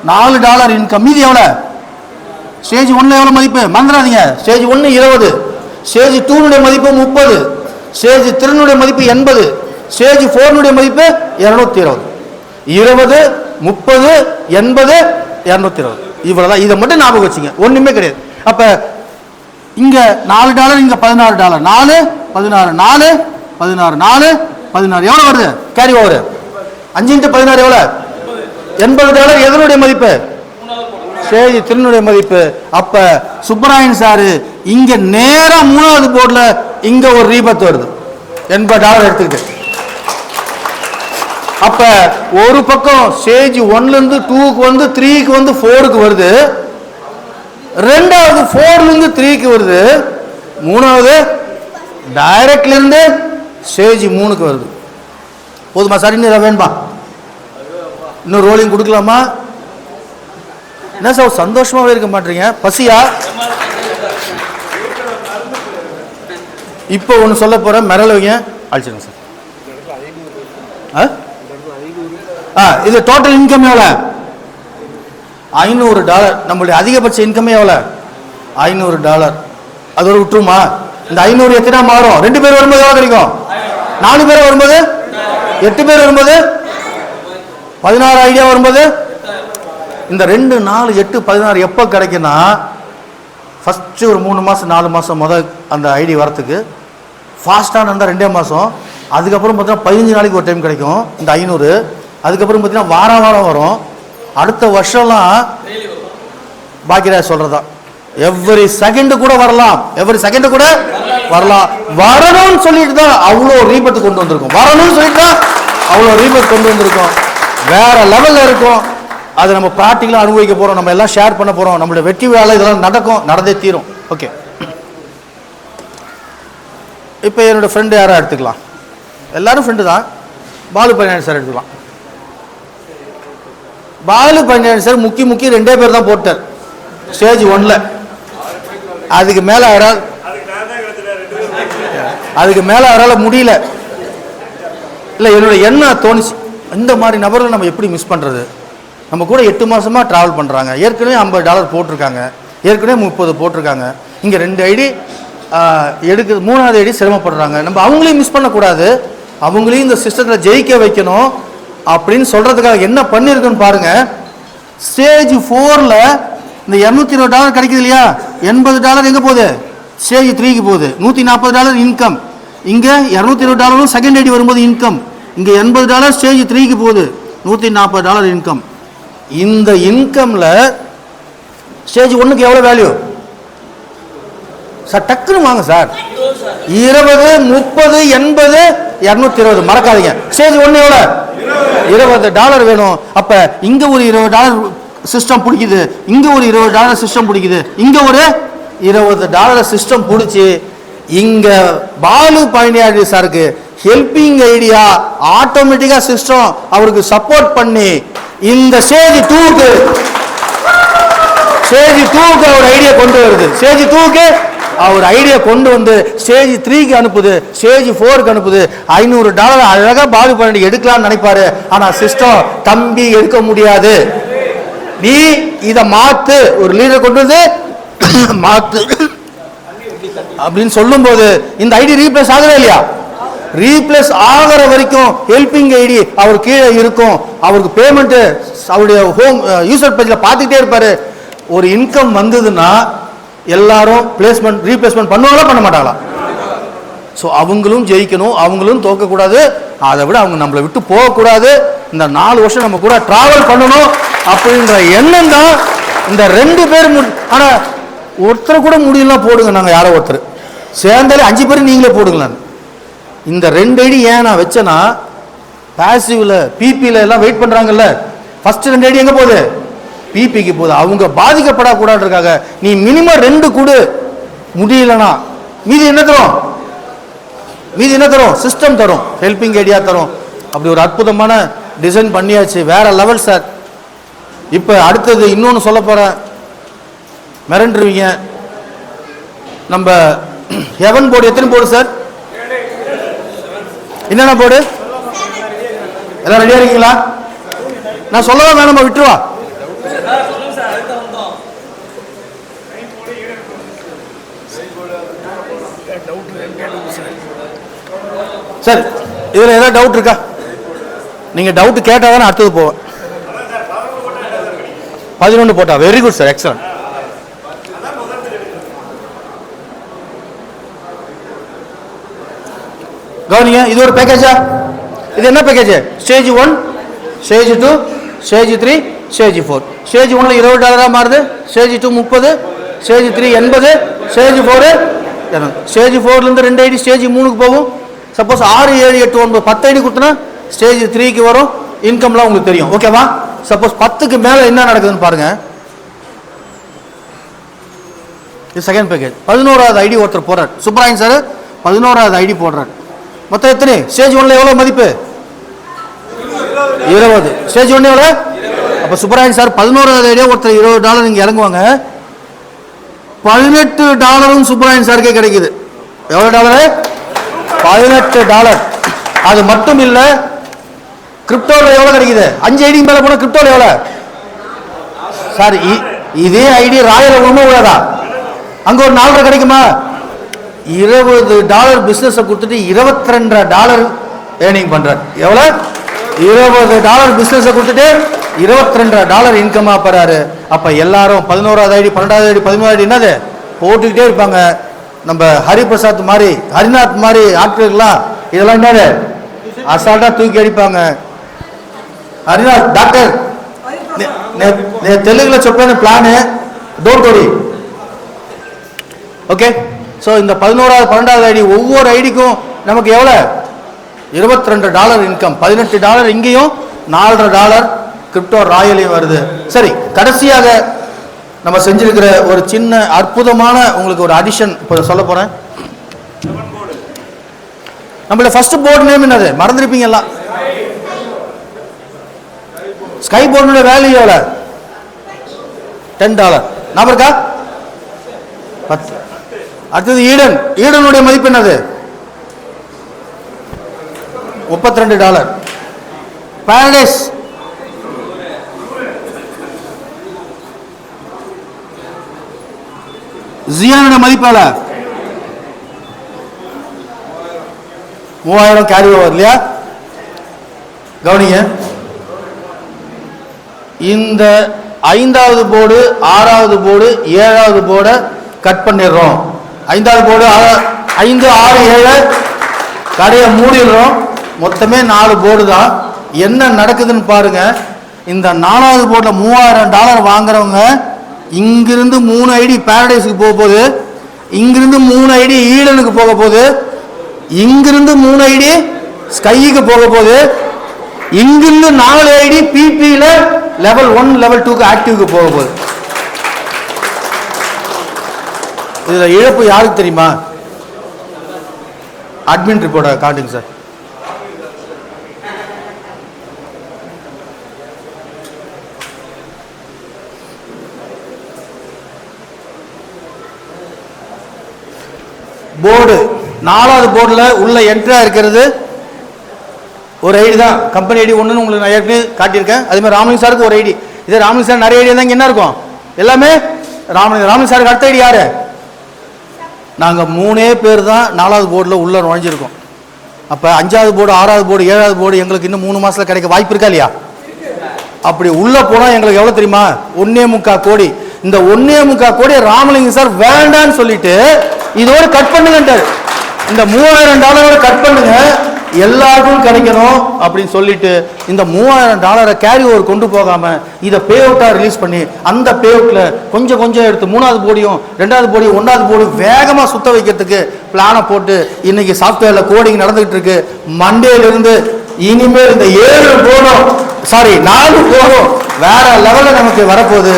$4 இன்கம். மீதி எவ்வளவு? ஸ்டேஜ் 1ல எவ்வளவு மதிப்பு மறந்துடாதீங்க. ஸ்டேஜ் 1 20, ஸ்டேஜ் 2 மதிப்பு 30, ஸ்டேஜ் 3 மதிப்பு 80, ஸ்டேஜ் 4 மதிப்பு 220. 20 30 80 220 இவ்வளவுதான். இதை மட்டும் ஞாபகம் வச்சுங்க, ஒண்ணுமே கிடையாது. அப்ப இங்க $4, இங்க $16, 4 16 4 16 4 16 எவ்வளவு வருது? கேரி ஓவர் 5 × 16 எவ்வளவு? $80. எதனுடைய மதிப்பு? ஸ்டேஜ் 3 மதிப்பு. அப்ப சுப்பராயன் சாரு இங்க நேரா 3வது போர்டுல இங்க ஒரு ரீபத் வருது, $80 எடுத்துக்கிட்டு. அப்ப ஒரு பக்கம் ஸ்டேஜ் 1ல இருந்து 2க்கு வந்து 3க்கு வந்து 4க்கு வருது, 2வது 4ல இருந்து 3க்கு வருது, 3வது டைரக்ட்ல இருந்து ஸ்டேஜ் 3க்கு வருது. போதுமா சார்? இன்னும் வேணுமா? இன்னும் ரோலிங் கொடுக்கலாமா? என்ன சார் சந்தோஷமாவே இருக்க மாட்டீங்க? பசியா? இப்போ ஒன்று சொல்ல போறேன், மிரளுவீங்க, அழிச்சிருங்க சார். இது டோட்டல் இன்கம் எவ்வளோ? $500. நம்மளுடைய அதிகபட்ச இன்கம் எவ்வளோ? $500. அதோட விட்டுருமா? இந்த 500 எத்தனை மாறும்? 2 பேர் வரும்போது எவ்வளோ கிடைக்கும்? 4 பேர் வரும்போது, 8 பேர் வரும்போது, 16 ஐடியா வரும்போது, இந்த 2 4 8 16 எப்போ கிடைக்குன்னா, ஃபஸ்ட்டு ஒரு 3 மாதம் 4 மாதம் முதல் அந்த ஐடி வரத்துக்கு ஃபாஸ்ட்டாக இருந்தால் 2 மாதம். அதுக்கப்புறம் பார்த்தீங்கன்னா 15 நாளைக்கு ஒரு டைம் கிடைக்கும் இந்த 500. அதுக்கப்புறம் பார்த்தீங்கன்னா வாரம் வரும். அடுத்த வருஷம்லாம் பாக்கியராஜ் சொல்கிறதா எவ்ரி செகண்ட் கூட வரலாம், எவ்ரி செகண்ட் கூட வரலாம். வரணும்னு சொல்லிட்டு தான் அவ்வளோ ரீபத்து கொண்டு வந்திருக்கோம். வரணும்னு சொல்லிட்டு தான் அவ்வளோ ரீபத் கொண்டு வந்திருக்கோம். வேற லெவலில் இருக்கும். அதை நம்ம ப்ராக்டிக்கலாக அனுபவிக்க போகிறோம், நம்ம எல்லாம் ஷேர் பண்ண போகிறோம். நம்மளுடைய வெற்றி வேலை இதெல்லாம் நடக்கும், நடந்தே தீரும். ஓகே, இப்போ என்னோடய ஃப்ரெண்டு யாராக எடுத்துக்கலாம்? எல்லாரும் ஃப்ரெண்டு தான். பாலு பையன் சார் எடுத்துக்கலாம். பாலு பையன் சார் முக்கி 2 பேர் தான் போட்டார் ஸ்டேஜ் 1ல. அதுக்கு மேலே அவரால் முடியல. இல்லை, என்னோட எண்ணம் தோணுச்சு, இந்த மாதிரி நபர்கள் நம்ம எப்படி மிஸ் பண்ணுறது? நம்ம கூட 8 மாதமாக ட்ராவல் பண்ணுறாங்க, ஏற்கனவே $50 போட்டிருக்காங்க, ஏற்கனவே 30 போட்டிருக்காங்க. இங்கே 2 ஐடி எடுக்குது, 3வது ஐடி சிரமப்படுறாங்க. நம்ம அவங்களையும் மிஸ் பண்ணக்கூடாது, அவங்களையும் இந்த சிஸ்டத்தில் ஜெயிக்க வைக்கணும் அப்படின்னு சொல்கிறதுக்காக என்ன பண்ணியிருக்குன்னு பாருங்கள். ஸ்டேஜ் 4ல் இந்த $220 கிடைக்குது இல்லையா? $80 எங்கே போகுது? ஸ்டேஜ் 3க்கு போகுது. $140 இன்கம். இங்கே $220 செகண்ட் ஐடி வரும்போது இன்கம். இங்கே $80 ஸ்டேஜ் 3க்கு போகுது, $140 இன்கம். இந்த இன்கமில் ஸ்டேஜ் 1க்கு எவ்வளோ வேல்யூ சார்? டக்குன்னு வாங்க சார். 20 30 80 220 மறக்காதீங்க. ஸ்டேஜ் 1 எவ்வளோ? $20 வேணும். அப்ப இங்க ஒரு $20 சிஸ்டம் பிடிக்குது, இங்க ஒரு $20 சிஸ்டம் பிடிக்குது, இங்க ஒரு $20 சிஸ்டம் பிடிச்சி இங்க பாலு பழனியாடி சாருக்கு ஹெல்பிங் ஐடியா ஆட்டோமேட்டிக்கா சிஸ்டம் அவருக்கு சப்போர்ட் பண்ணி இந்த ஸ்டேஜ் 2க்கு ஸ்டேஜ் 2க்கு அவர் ஐடியா கொண்டு வருது, ஸ்டேஜ் 2க்கு அவர் ஐடியா கொண்டு வந்து ஸ்டேஜ் 3க்கு அனுப்புது, ஸ்டேஜ் 4க்கு அனுப்புது. $500 அழகா பாலு பண்ணி எடுக்கலாம்னு நினைப்பாரு. ஆனா சிஸ்டம் தம்பி எடுக்க முடியாது, நீ இதை மாத்து, ஒரு லீடர் கொண்டு வந்து மாத்து அப்படின்னு சொல்லும் போது இந்த ஐடி ரீப்ளேஸ் ஆகவே இல்லையா? ரீப்ளேஸ் ஆகிற வரைக்கும் ஹெல்பிங் ஐடி அவர் கீழே இருக்கும். அவருக்கு பேமெண்ட் அவருடைய ஹோம் யூசர் பேஜ்ல பார்த்துக்கிட்டே இருப்பாரு. ஒரு இன்கம் வந்ததுன்னா எல்லாரும் பிளேஸ்மெண்ட் ரீப்ளேஸ்மெண்ட் பண்ணுவாங்களா பண்ண மாட்டாங்களா? ஸோ அவங்களும் ஜெயிக்கணும், அவங்களும் தோக்கக்கூடாது, அதை விட அவங்க நம்மளை விட்டு போகக்கூடாது. இந்த 4 வருஷம் நம்ம கூட டிராவல் பண்ணணும் அப்படின்ற எண்ணம் தான் இந்த 2 பேர். ஆனால் ஒருத்தர் கூட முடியலாம் போடுங்க, நாங்கள் யாரோ ஒருத்தர் சேர்ந்தாலே 5 பேர் நீங்களே போடுங்களான்னு. இந்த 2 ஐடி ஏன் நான் வச்சேன்னா, பாசிவ்ல பிபியில் எல்லாம் வெயிட் பண்ணுறாங்கல்ல, ஃபர்ஸ்ட் 2 ஐடி எங்கே போகுது? பிபிக்கு போகுது. அவங்க பாதிக்கப்படக்கூடாதுக்காக நீ மினிமம் 2 கொடு, முடியலனா மீதி என்ன தரும்? மீதி என்ன தரும்? சிஸ்டம் தரும், ஹெல்பிங் ஐடியா தரும். அப்படி ஒரு அற்புதமான டிசைன் பண்ணியாச்சு, வேற லெவல் சார். இப்போ அடுத்தது இன்னொன்று சொல்ல போகிறேன், மிரண்டுருவீங்க. நம்ம ஹெவன் போர்டு எத்தனை போர்டு சார்? என்னென்ன போர்டு? எல்லாம் ரெடியா இருக்கீங்களா? நான் சொல்லவே வேணாமா, விட்டுருவா. சார் இதில் ஏதாவது டவுட் இருக்கா? நீங்கள் டவுட் கேட்டால் தானே அடுத்தது போவேன். 11 போட்டா வெரி குட் சார், எக்ஸலன்ட். கவனிங்க, இது ஒரு பேக்கேஜா? இது என்ன package? Stage 1, stage 2, stage 3, stage 4. Stage 1ல $20 மாறுது, ஸ்டேஜ் 2 30, ஸ்டேஜ் 3 80, ஸ்டேஜ் 4 ஸ்டேஜ் 4லேருந்து 2 ஐடி ஸ்டேஜ் 3க்கு போகும். சப்போஸ் 6 7 8 9 10 ஐடி கொடுத்தனா ஸ்டேஜ் 3க்கு வரும். இன்கம்லாம் உங்களுக்கு தெரியும், ஓகேவா? சப்போஸ் 10க்கு மேலே என்ன நடக்குதுன்னு பாருங்க. இது செகண்ட் பேக்கேஜ். 11வது ஐடி ஒருத்தர் போடுறார், சுப்ராயன் சார் 11வது ஐடி போடுறார். மொத்தம் எத்தனை? ஸ்டேஜ் 1ல எவ்வளோ மதிப்பு? 20. ஸ்டேஜ் 1 எவ்வளோ? அப்போ சுப்ராயன் சார் 11வது ஐடியா ஒருத்தர் $20 இங்கே இறங்குவாங்க. $18 சுப்ராயன் சாருக்கே கிடைக்குது. எவ்வளோ டாலரு? $18. அது மட்டும் இல்ல, கிரிப்டோவில் எவ்வளோ கிடைக்குது? 5 ஐடி மேலே போனால் கிரிப்டோவில் எவ்வளோ சார்? இதே ஐடி ராயல் ஒன்றும் உள்ளதா? அங்கே ஒரு $4 கிடைக்குமா? $20 பிஸ்னஸை கொடுத்துட்டு $22 ஏர்னிங் பண்ணுறார். எவ்வளோ? $20 பிஸ்னஸை கொடுத்துட்டு $22 இன்கமாக போகிறாரு. அப்போ எல்லாரும் 11வது ஐடி 12வது ஐடி 13வது ஐடி என்னது போட்டுக்கிட்டே இருப்பாங்க. நம்ம ஹரிபிரசாத் மாதிரி, ஹரிநாத் மாதிரி ஆட்கள்லாம் இதெல்லாம் என்னது அசால்ட்டாக தூக்கி அடிப்பாங்க. ஹரிநாத் டாக்டர் தெலுங்குல చెప్పాను plan, don't worry. Okay, so இந்த 11வது 12வது ஐடி ஒவ்வொரு ஐடிக்கும் நமக்கு எவ்வளோ? $22 இன்கம். $18 இங்கேயும், $4.5 கிரிப்டோ ராயலையும் வருது. சரி, கடைசியாக நம்ம செஞ்சிருக்கிற ஒரு சின்ன அற்புதமான உங்களுக்கு ஒரு அடிஷன் இப்போ சொல்ல போறேன். நம்மளோட ஃபர்ஸ்ட் போர்டு நேம் என்னது? மறந்துருப்பீங்க எல்லாம். ஸ்கை போர்டுடைய வேல்யூ எவ்வளோ? $10. ஞாபகம் இருக்கா? 10. அடுத்தது ஈடன். ஈடனுடைய மதிப்பு என்னது? $32. பாரடைஸ் ஜியானோட மதிப்பு எவ்வளோ? 3000 கேரி ஓவர் இல்லையா? கவனிங்க, இந்த 5வது போர்டு 6வது போர்டு 7வது போர்டை கட் பண்ணிடுறோம். 5வது போர்டு 5 6 7 கடையை மூடிடுறோம். மொத்தமே 4 போர்டு தான். என்ன நடக்குதுன்னு பாருங்க. இந்த 4வது போர்டில் $3000 வாங்குறவங்க இங்கிருந்து 3 ஐடி பாரடைஸுக்கு போக போகுது, இங்கிருந்து 3 ஐடி ஈடனுக்கு போக போகுது, இங்கிருந்து 3 ஐடி ஸ்கைக்கு போக போகுது, இங்கிருந்து 4 ஐடி பிபியில் லெவல் 1 லெவல் 2க்கு ஆக்டிவ்க்கு போக போகுது. இதில் இழப்பு யாருக்கு தெரியுமா? அட்மின் ரிப்போர்ட்டை காட்டுங்க சார். போர்டு 4வது போர்டில் உள்ள என்ட்ரியா இருக்கிறது ஒரு ஐடி தான், கம்பெனி ஐடி ஒன்றுன்னு உங்களுக்கு நான் ஏற்கனவே காட்டியிருக்கேன். அதே மாதிரி ராமலிங்க சாருக்கு ஒரு ஐடி. இதே ராமலிங்க சார் நிறைய ஐடி தான் இங்கே என்ன இருக்கும், எல்லாமே ராமலிங்க சாருக்கு அடுத்த ஐடி யாரு? நாங்கள் 3 பேர் தான் 4வது போர்டில் உள்ள நுழைஞ்சிருக்கோம். அப்போ 5வது போர்டு 6வது போர்டு 7வது போர்டு எங்களுக்கு இன்னும் 3 மாதத்தில் கிடைக்க வாய்ப்பு இருக்கா இல்லையா? அப்படி உள்ள போனால் எங்களுக்கு எவ்வளோ தெரியுமா? 1.25 கோடி. இந்த 1.25 கோடி ராமலிங்க சார் வேண்டான்னு சொல்லிட்டு இதோடு கட் பண்ணுங்கன்றார். இந்த $3000 கட் பண்ணுங்க, எல்லாருக்கும் கிடைக்கணும் அப்படின்னு சொல்லிட்டு இந்த $3000 கேரி ஓவர் கொண்டு போகாம இதை பே அவுட்டா ரிலீஸ் பண்ணி அந்த பே அவுட்ல கொஞ்சம் கொஞ்சம் எடுத்து 3வது போர்டையும் 2வது போர்டையும் 1வது போர்டும் வேகமா சுத்த வைக்கிறதுக்கு பிளானை போட்டு இன்னைக்கு சாஃப்ட்வேர்ல கோடிங் நடந்துகிட்டு இருக்கு. மண்டேல இருந்து இனிமேல் இந்த 4 போர்டும் வேற லெவல்ல நமக்கு வரப்போகுது.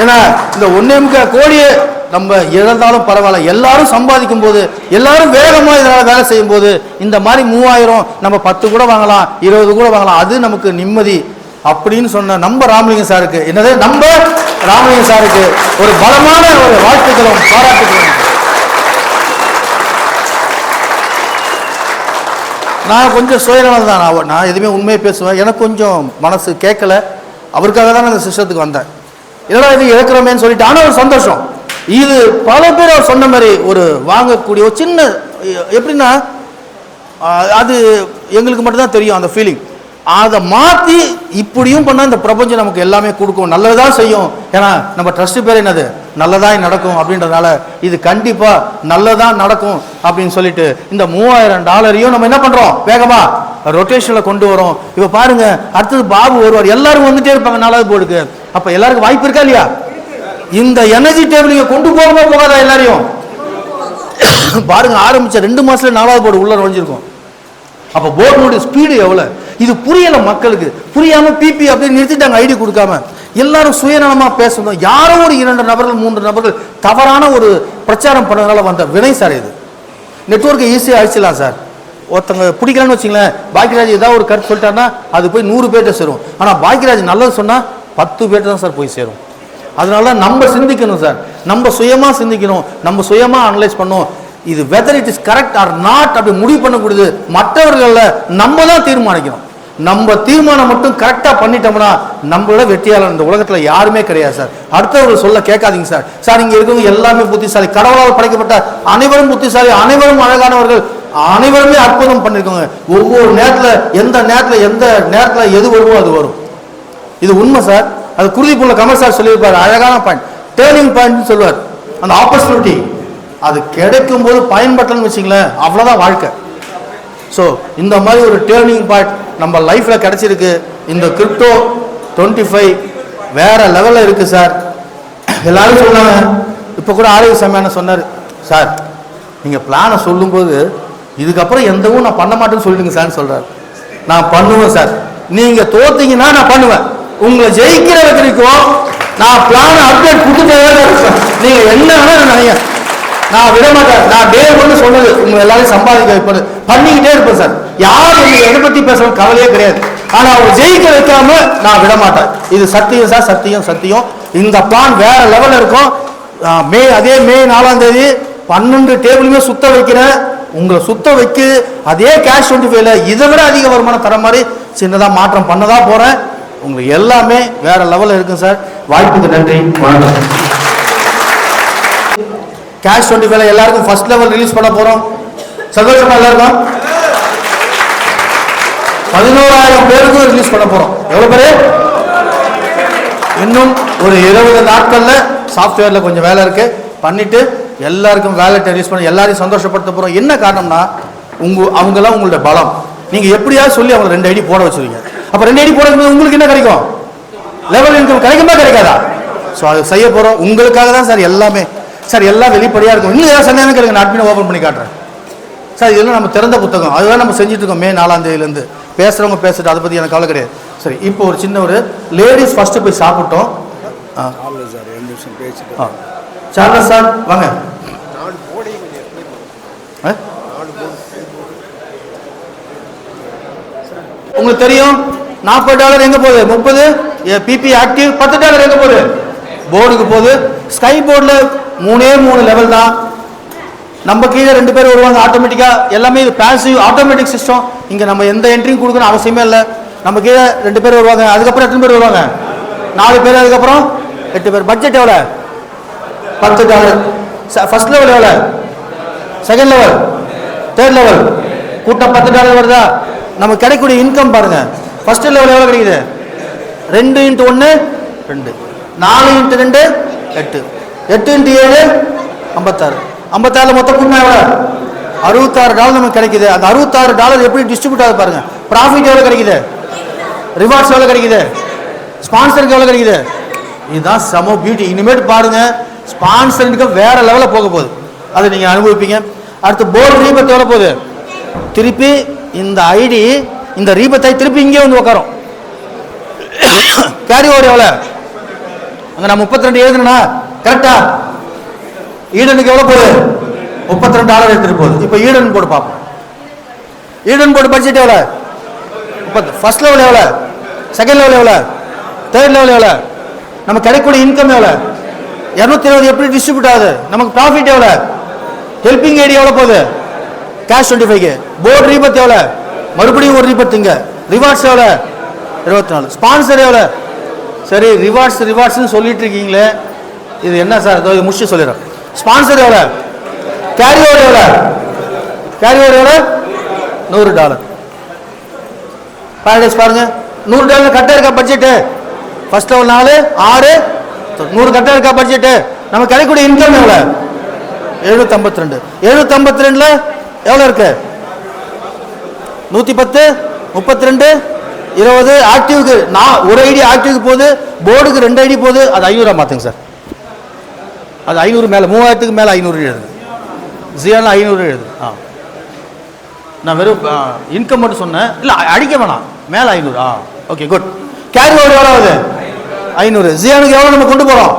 ஏன்னா இந்த 1.25 கோடியை நம்ம இழந்தாலும் பரவாயில்ல, எல்லாரும் சம்பாதிக்கும் போது எல்லாரும் வேகமா இதனால வேலை செய்யும் போது இந்த மாதிரி 3000 நம்ம 10 கூட வாங்கலாம், 20 கூட வாங்கலாம், அது நமக்கு நிம்மதி அப்படின்னு சொன்ன நம்ம ராமலிங்க சாருக்கு, என்னது நம்ம ராமலிங்க சாருக்கு ஒரு பலமான ஒரு வாழ்த்துக்களும் பாராட்டுகளும். நான் கொஞ்சம் சுயநலம் தான், நான் எதுவுமே உண்மையை பேசுவேன். எனக்கு கொஞ்சம் மனசு கேட்கல, அவருக்காக தான் அந்த சிஸ்டத்துக்கு வந்தேன். இதெல்லாம் இது இழக்கிறோமேன்னு சொல்லிட்டு, ஆனால் ஒரு சந்தோஷம். இது பல பேர் அவர் சொன்ன மாதிரி ஒரு வாங்கக்கூடிய ஒரு சின்ன, எப்படின்னா அது எங்களுக்கு மட்டும்தான் தெரியும் அந்த ஃபீலிங். அதை மாற்றி இப்படியும் பண்ணால் இந்த பிரபஞ்சம் நமக்கு எல்லாமே கொடுக்கும், நல்லதான் செய்யும். ஏன்னா நம்ம ட்ரஸ்ட் பேர் என்னது, நல்லதான் நடக்கும் அப்படின்றதுனால இது கண்டிப்பாக நல்லதான் நடக்கும் அப்படின்னு சொல்லிட்டு இந்த $3000 நம்ம என்ன பண்ணுறோம், வேகமாக ரொட்டேஷனில் கொண்டு வரோம். இப்போ பாருங்க, அடுத்தது பாபு வருவார், எல்லாரும் வந்துட்டே இருப்பாங்க 4வது போர்டுக்கு. அப்போ எல்லாருக்கும் வாய்ப்பு இருக்கா இல்லையா? இந்த எனர்ஜி டேபிள் நீங்க கொண்டு போகாதா எல்லாரையும்? பாருங்க, ஆரம்பிச்ச 2 மாசத்துல 4வது போர்டு உள்ள நுழைஞ்சிருக்கும். அப்ப போர்டுடைய ஸ்பீடு எவ்வளவு, இது புரியல மக்களுக்கு. புரியாம பிபி அப்படியே நிறுத்திட்டாங்க, ஐடி கொடுக்காம. எல்லாரும் சுயநலமா பேசணும். யாரோ ஒரு 2 நபர்கள் 3 நபர்கள் தவறான ஒரு பிரச்சாரம் பண்ணதுனால வந்த வினை சார் இது. நெட்வொர்க்கை ஈஸியாக அழிச்சிடலாம் சார். ஒருத்தங்க பிடிக்கலான்னு வச்சுங்களேன், பாக்கியராஜ் ஏதாவது ஒரு கருத்து சொல்லிட்டாருன்னா அது போய் 100 பேர்ட்ட சேரும். ஆனா பாக்கியராஜ் நல்லது சொன்னா 10 பேர்ட்ட தான் சார் போய் சேரும். அதனால நம்ம சிந்திக்கணும் சார், நம்ம சுயமா சிந்திக்கணும், நம்ம சுயமா அனலைஸ் பண்ணணும். இது whether it is correct R not அப்படி முடிவு பண்ணக்கூடியது மற்றவர்கள நம்ம தான் தீர்மானிக்கணும். நம்ம தீர்மானம் மட்டும் கரெக்டா பண்ணிட்டோம்னா நம்மளோட வெற்றியாளர் இந்த உலகத்துல யாருமே கிடையாது சார். அடுத்தவர்கள் சொல்ல கேட்காதீங்க சார். சார் இங்க இருக்கவங்க எல்லாமே புத்திசாலி, கடவுளால் படைக்கப்பட்ட அனைவரும் புத்திசாலி, அனைவரும் அழகானவர்கள், அனைவருமே அற்புதம் பண்ணிருக்கோங்க. ஒவ்வொரு நேரத்துல எந்த நேரத்துல எது வருமோ அது வரும். இது உண்மை சார். அது குருதிப்புள்ள கமல் சார் சொல்லியிருப்பார், அழகான பாயிண்ட், டேர்னிங் பாயிண்ட் சொல்லுவார். அந்த ஆப்பர்ச்சுனிட்டி அது கிடைக்கும் போது பயன்பட்டன்னு வச்சுங்களேன், அவ்வளோதான் வாழ்க்கை. ஸோ இந்த மாதிரி ஒரு டேர்னிங் பாயிண்ட் நம்ம லைஃப்ல கிடைச்சிருக்கு. இந்த கிரிப்டோ 25 வேற லெவலில் இருக்கு சார். எல்லாரும் சொன்னாங்க. இப்போ கூட ஆரோக்கிய சமையான சொன்னார், சார் நீங்கள் பிளானை சொல்லும்போது இதுக்கப்புறம் எந்தவும் நான் பண்ண மாட்டேன்னு சொல்லிடுங்க சார்ன்னு சொல்றாரு. நான் பண்ணுவேன் சார், நீங்க தோத்தீங்கன்னா நான் பண்ணுவேன், உங்களை ஜெயிக்கிற வரைக்கும் நான் பிளான் அப்டேட் கொடுத்துட்டே இருப்பேன். நீங்க என்ன நினைங்க, நான் விட மாட்டேன். நான் டே ஒன்று சொன்னது, உங்க எல்லாரும் சம்பாதிக்க வைப்பது பண்ணிக்கிட்டே இருப்பேன் சார். யாரும் நீங்க எதை பத்தி பேசணும் கவலையே கிடையாது. ஆனா அவங்க ஜெயிக்க வைக்காம நான் விட மாட்டேன். இது சத்தியம் சார், சத்தியம் சத்தியம். இந்த பிளான் வேற லெவல்ல இருக்கும். அதே மே 4ஆம் தேதி 12 டேபிளுமே சுத்த வைக்கிறேன். உங்களை சுத்த வைக்க அதே கேஷ் 25ல இதை விட அதிக வருமானம் தர மாதிரி சின்னதா மாற்றம் பண்ணதா போறேன். உங்களுக்கு எல்லாமே வேற லெவல்ல இருக்கும் சார். வாய்ப்புக்கு நன்றி, வணக்கம். கேஷ் 25ல எல்லாருக்கும் ஃபர்ஸ்ட் லெவல் ரிலீஸ் பண்ண போறோம். சந்தோஷமா எல்லாருக்கும்? 11,000 பேருக்கு ரிலீஸ் பண்ண போறோம். எவ்வளவு பேரு? இன்னும் ஒரு 20 நாட்கள்ல சாஃப்ட்வேர்ல கொஞ்சம் வேலை இருக்கு, பண்ணிட்டு எல்லாருக்கும் வேலெட் ரிலீஸ் பண்ணி எல்லாரையும் சந்தோஷப்படுத்த போறோம். என்ன காரணம்னா அவங்கெல்லாம் உங்களோட பலம். நீங்க எப்படியாவது சொல்லி அவங்க 2 ஐடி போட வச்சிருவீங்க. அப்ப 2 ஐடி போடும்போது உங்களுக்கு என்ன கிடைக்கும்? லெவல் இன்கம் கிடைக்குமா கிடைக்காதா? ஸோ அது செய்ய போறோம். உங்களுக்காக தான் சார் எல்லாமே. சார் எல்லாம் வெளிப்படையா இருக்கும். இன்னும் ஏதாவது சந்தேகம் கேளுங்க, நான் அட்மின் ஓப்பன் பண்ணி காட்டுறேன் சார். இதெல்லாம் நம்ம திறந்த புத்தகம், அதுதான் நம்ம செஞ்சுட்டு இருக்கோம். மே 4ஆம் தேதியிலேருந்து பேசுறவங்க பேசிட்டு அதை பத்தி எனக்கு கவலை கிடையாது. சரி, இப்போ ஒரு சின்ன ஒரு லேடிஸ் ஃபர்ஸ்ட் போய் சாப்பிட்டோம். சார்லஸ் சார் வாங்க. உங்களுக்கு தெரியும் $40 எங்க போகுது? 30 பிபி ஆக்டிவ். $10 எங்க போகுது? போர்டுக்கு போகுது. ஸ்கை போர்டில் 3 லெவல் தான். நம்ம கீழே 2 பேர் வருவாங்க ஆட்டோமேட்டிக்கா. எல்லாமே இது பாசிவ் ஆட்டோமேட்டிக் சிஸ்டம். இங்க நம்ம எந்த என்ட்ரியும் கொடுக்கணும் அவசியமே இல்லை. நம்ம கீழே 2 பேர் வருவாங்க. அதுக்கப்புறம் எத்தனை பேர் வருவாங்க? 4 பேர். அதுக்கப்புறம் 8 பேர். பட்ஜெட் எவ்வளோ? $10. ஃபர்ஸ்ட் லெவல் எவ்வளோ? செகண்ட் லெவல், தேர்ட் லெவல் கூட்டம் $10 வருதா? நம்ம கிடைக்கக்கூடிய இன்கம் பாருங்க. ஃபர்ஸ்ட் லெவல் எவ்வளோ கிடைக்குது? 2 × 1 2, 4 × 2 8, 8 × 7 56. 56 மொத்த கூட்டம் எவ்வளோ? $66 நமக்கு கிடைக்குது. அந்த $66 எப்படி டிஸ்ட்ரிபியூட் ஆகுது பாருங்க. ப்ராஃபிட் எவ்வளோ கிடைக்குது? ரிவார்ட்ஸ் எவ்வளோ கிடைக்குது? ஸ்பான்சருக்கு எவ்வளோ கிடைக்குது? இதுதான் சம பியூட்டி. இனிமேட்டு பாருங்க ஸ்பான்சருக்கு வேற லெவலில் போக போகுது. அதை நீங்கள் அனுபவிப்பீங்க. அடுத்து போர்டு ரீபத் எவ்வளோ போகுது? திருப்பி இந்த ஐடி இந்த ரீபத்தை திருப்பி இங்கே வந்து உட்காரும். கேரி ஓவர் எவ்வளோ? அங்கே நான் 32 எழுதுனா கரெக்டா? ஈடனுக்கு எவ்வளோ போகுது? $32 எடுத்துட்டு போகுது. இப்போ ஈடன் போர்டு பார்ப்போம். ஈடன் போர்டு பட்ஜெட் எவ்வளோ? 30. ஃபர்ஸ்ட் லெவல் எவ்வளோ? செகண்ட் லெவல் எவ்வளோ? தேர்ட் லெவல் எவ்வளோ? நமக்கு கிடைக்கக்கூடிய இன்கம் எவ்வளோ? 220 எப்படி டிஸ்ட்ரிபியூட் ஆகுது? நமக்கு ப்ராஃபிட் எவ்வளோ? ஹெல்பிங் ஐடி எவ்வளோ போகுது? கேஷ் 25. போர்டு ரீபத் எவ்வளோ? மறுபடியும் ஒரு ரீபத். இங்கே ரிவார்ட்ஸ் எவ்வளோ? 24. ஸ்பான்சர் எவ்வளோ? சரி ரிவார்ட்ஸ்னு சொல்லிட்டு இருக்கீங்களே, இது என்ன சார்? இது முடிச்சு சொல்லிடுறேன். ஸ்பான்சர் எவ்வளோ? கேரி ஓவர் எவ்வளோ? கேரி ஓவர் எவ்வளோ? $100. பேரடைஸ் பாருங்க. $100 கரெக்டாக இருக்கா பட்ஜெட்டு? ஃபர்ஸ்ட் லெவல் 4 6 100 கரெக்டாக இருக்கா பட்ஜெட்டு? நம்ம கிடைக்கக்கூடிய இன்கம் எவ்வளோ? 752. 752ல எவ்வளோ இருக்கு? 110 32 20 ஆக்டிவ்க்கு. நான் ஒரு ஐடி ஆக்டிவ்க்கு போகுது, போர்டுக்கு 2 ஐடி போகுது. அது 500 மாற்றுங்க சார். அது 500 மேலே 3000க்கு மேலே 500 எழுது. ஜியாவில் 500 எழுது. நான் வெறும் இன்கம் மட்டும் சொன்னேன். இல்லை அடிக்க வேணாம். மேலே 500. Okay good. கேரி ஓவர் எவ்வளோ ஆகுது? 500. ஜியானுக்கு எவ்வளோ நம்ம கொண்டு போகிறோம்?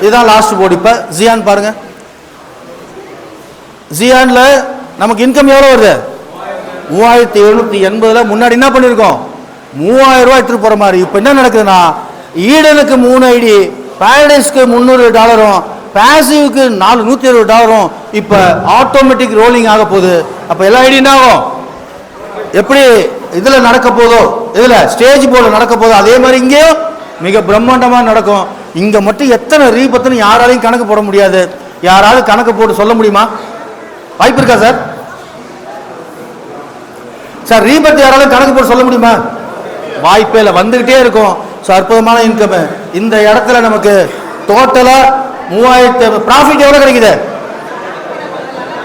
இதுதான் லாஸ்ட் போர்டு. இப்போ ஜியான் பாருங்க. ஜியான்ல நமக்கு இன்கம் எவ்வளோ வருது? 3780. முன்னாடி என்ன பண்ணியிருக்கோம்? 3000 ரூபாய் எடுத்துட்டு போகிற மாதிரி. இப்போ என்ன நடக்குதுன்னா ஈடனுக்கு 3 ஐடி, பேரடைஸ்க்கு $300, பாசிவ்க்கு $170. இப்போ ஆட்டோமேட்டிக் ரோலிங் ஆக போகுது. அப்போ எல்லா ஐடி என்ன ஆகும்? எப்படி இதில் நடக்க போதோ, இதில் ஸ்டேஜ் போர்டில் நடக்க போதோ அதே மாதிரி இங்கேயும் மிக பிரம்மாண்டமாக நடக்கும். இங்கே மட்டும் எத்தனை ரீபத்துன்னு யாராலையும் கணக்கு போட முடியாது. யாராவது கணக்கு போட்டு சொல்ல முடியுமா? வாய்ப்பு இருக்கா சார்? சார் ரீபத் யாராலும் கணக்கு போட்டு சொல்ல முடியுமா? வாய்ப்பே இல்லை. வந்துகிட்டே இருக்கும். ஸோ அற்புதமான இன்கம். இந்த இடத்துல நமக்கு டோட்டலா 3000. ப்ராஃபிட் எவ்வளோ கிடைக்குது?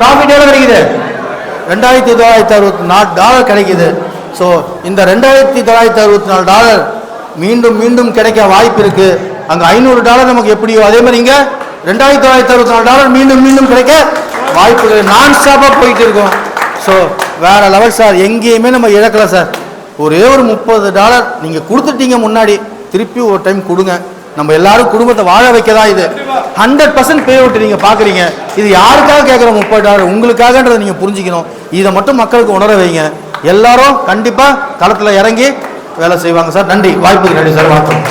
ப்ராஃபிட் எவ்வளோ கிடைக்குது? $2964 கிடைக்குது. ஸோ இந்த $2964 மீண்டும் மீண்டும் கிடைக்க வாய்ப்பு இருக்கு. அங்கே $500 நமக்கு எப்படியோ அதே மாதிரி இங்கே $2964 மீண்டும் மீண்டும் கிடைக்க வாய்ப்புகள் நான் ஸ்டாப்பாக போயிட்டு இருக்கோம். ஸோ வேற லெவல் சார். எங்கேயுமே நம்ம இழக்கல சார். ஒரே ஒரு $30 நீங்கள் கொடுத்துட்டீங்க. முன்னாடி திருப்பி ஒரு டைம் கொடுங்க. நம்ம எல்லாரும் குடும்பத்தை வாழ வைக்க தான் இது. 100% பே அவுட் நீங்கள் பார்க்குறீங்க. இது யாருக்காக கேட்குறோம்? $30 உங்களுக்காகன்றதை நீங்கள் புரிஞ்சுக்கணும். இதை மட்டும் மக்களுக்கு உணர வைங்க. எல்லாரும் கண்டிப்பாக களத்தில் இறங்கி வேலை செய்வாங்க சார். நன்றி. வாய்ப்புக்கு நன்றி சார். வணக்கம்.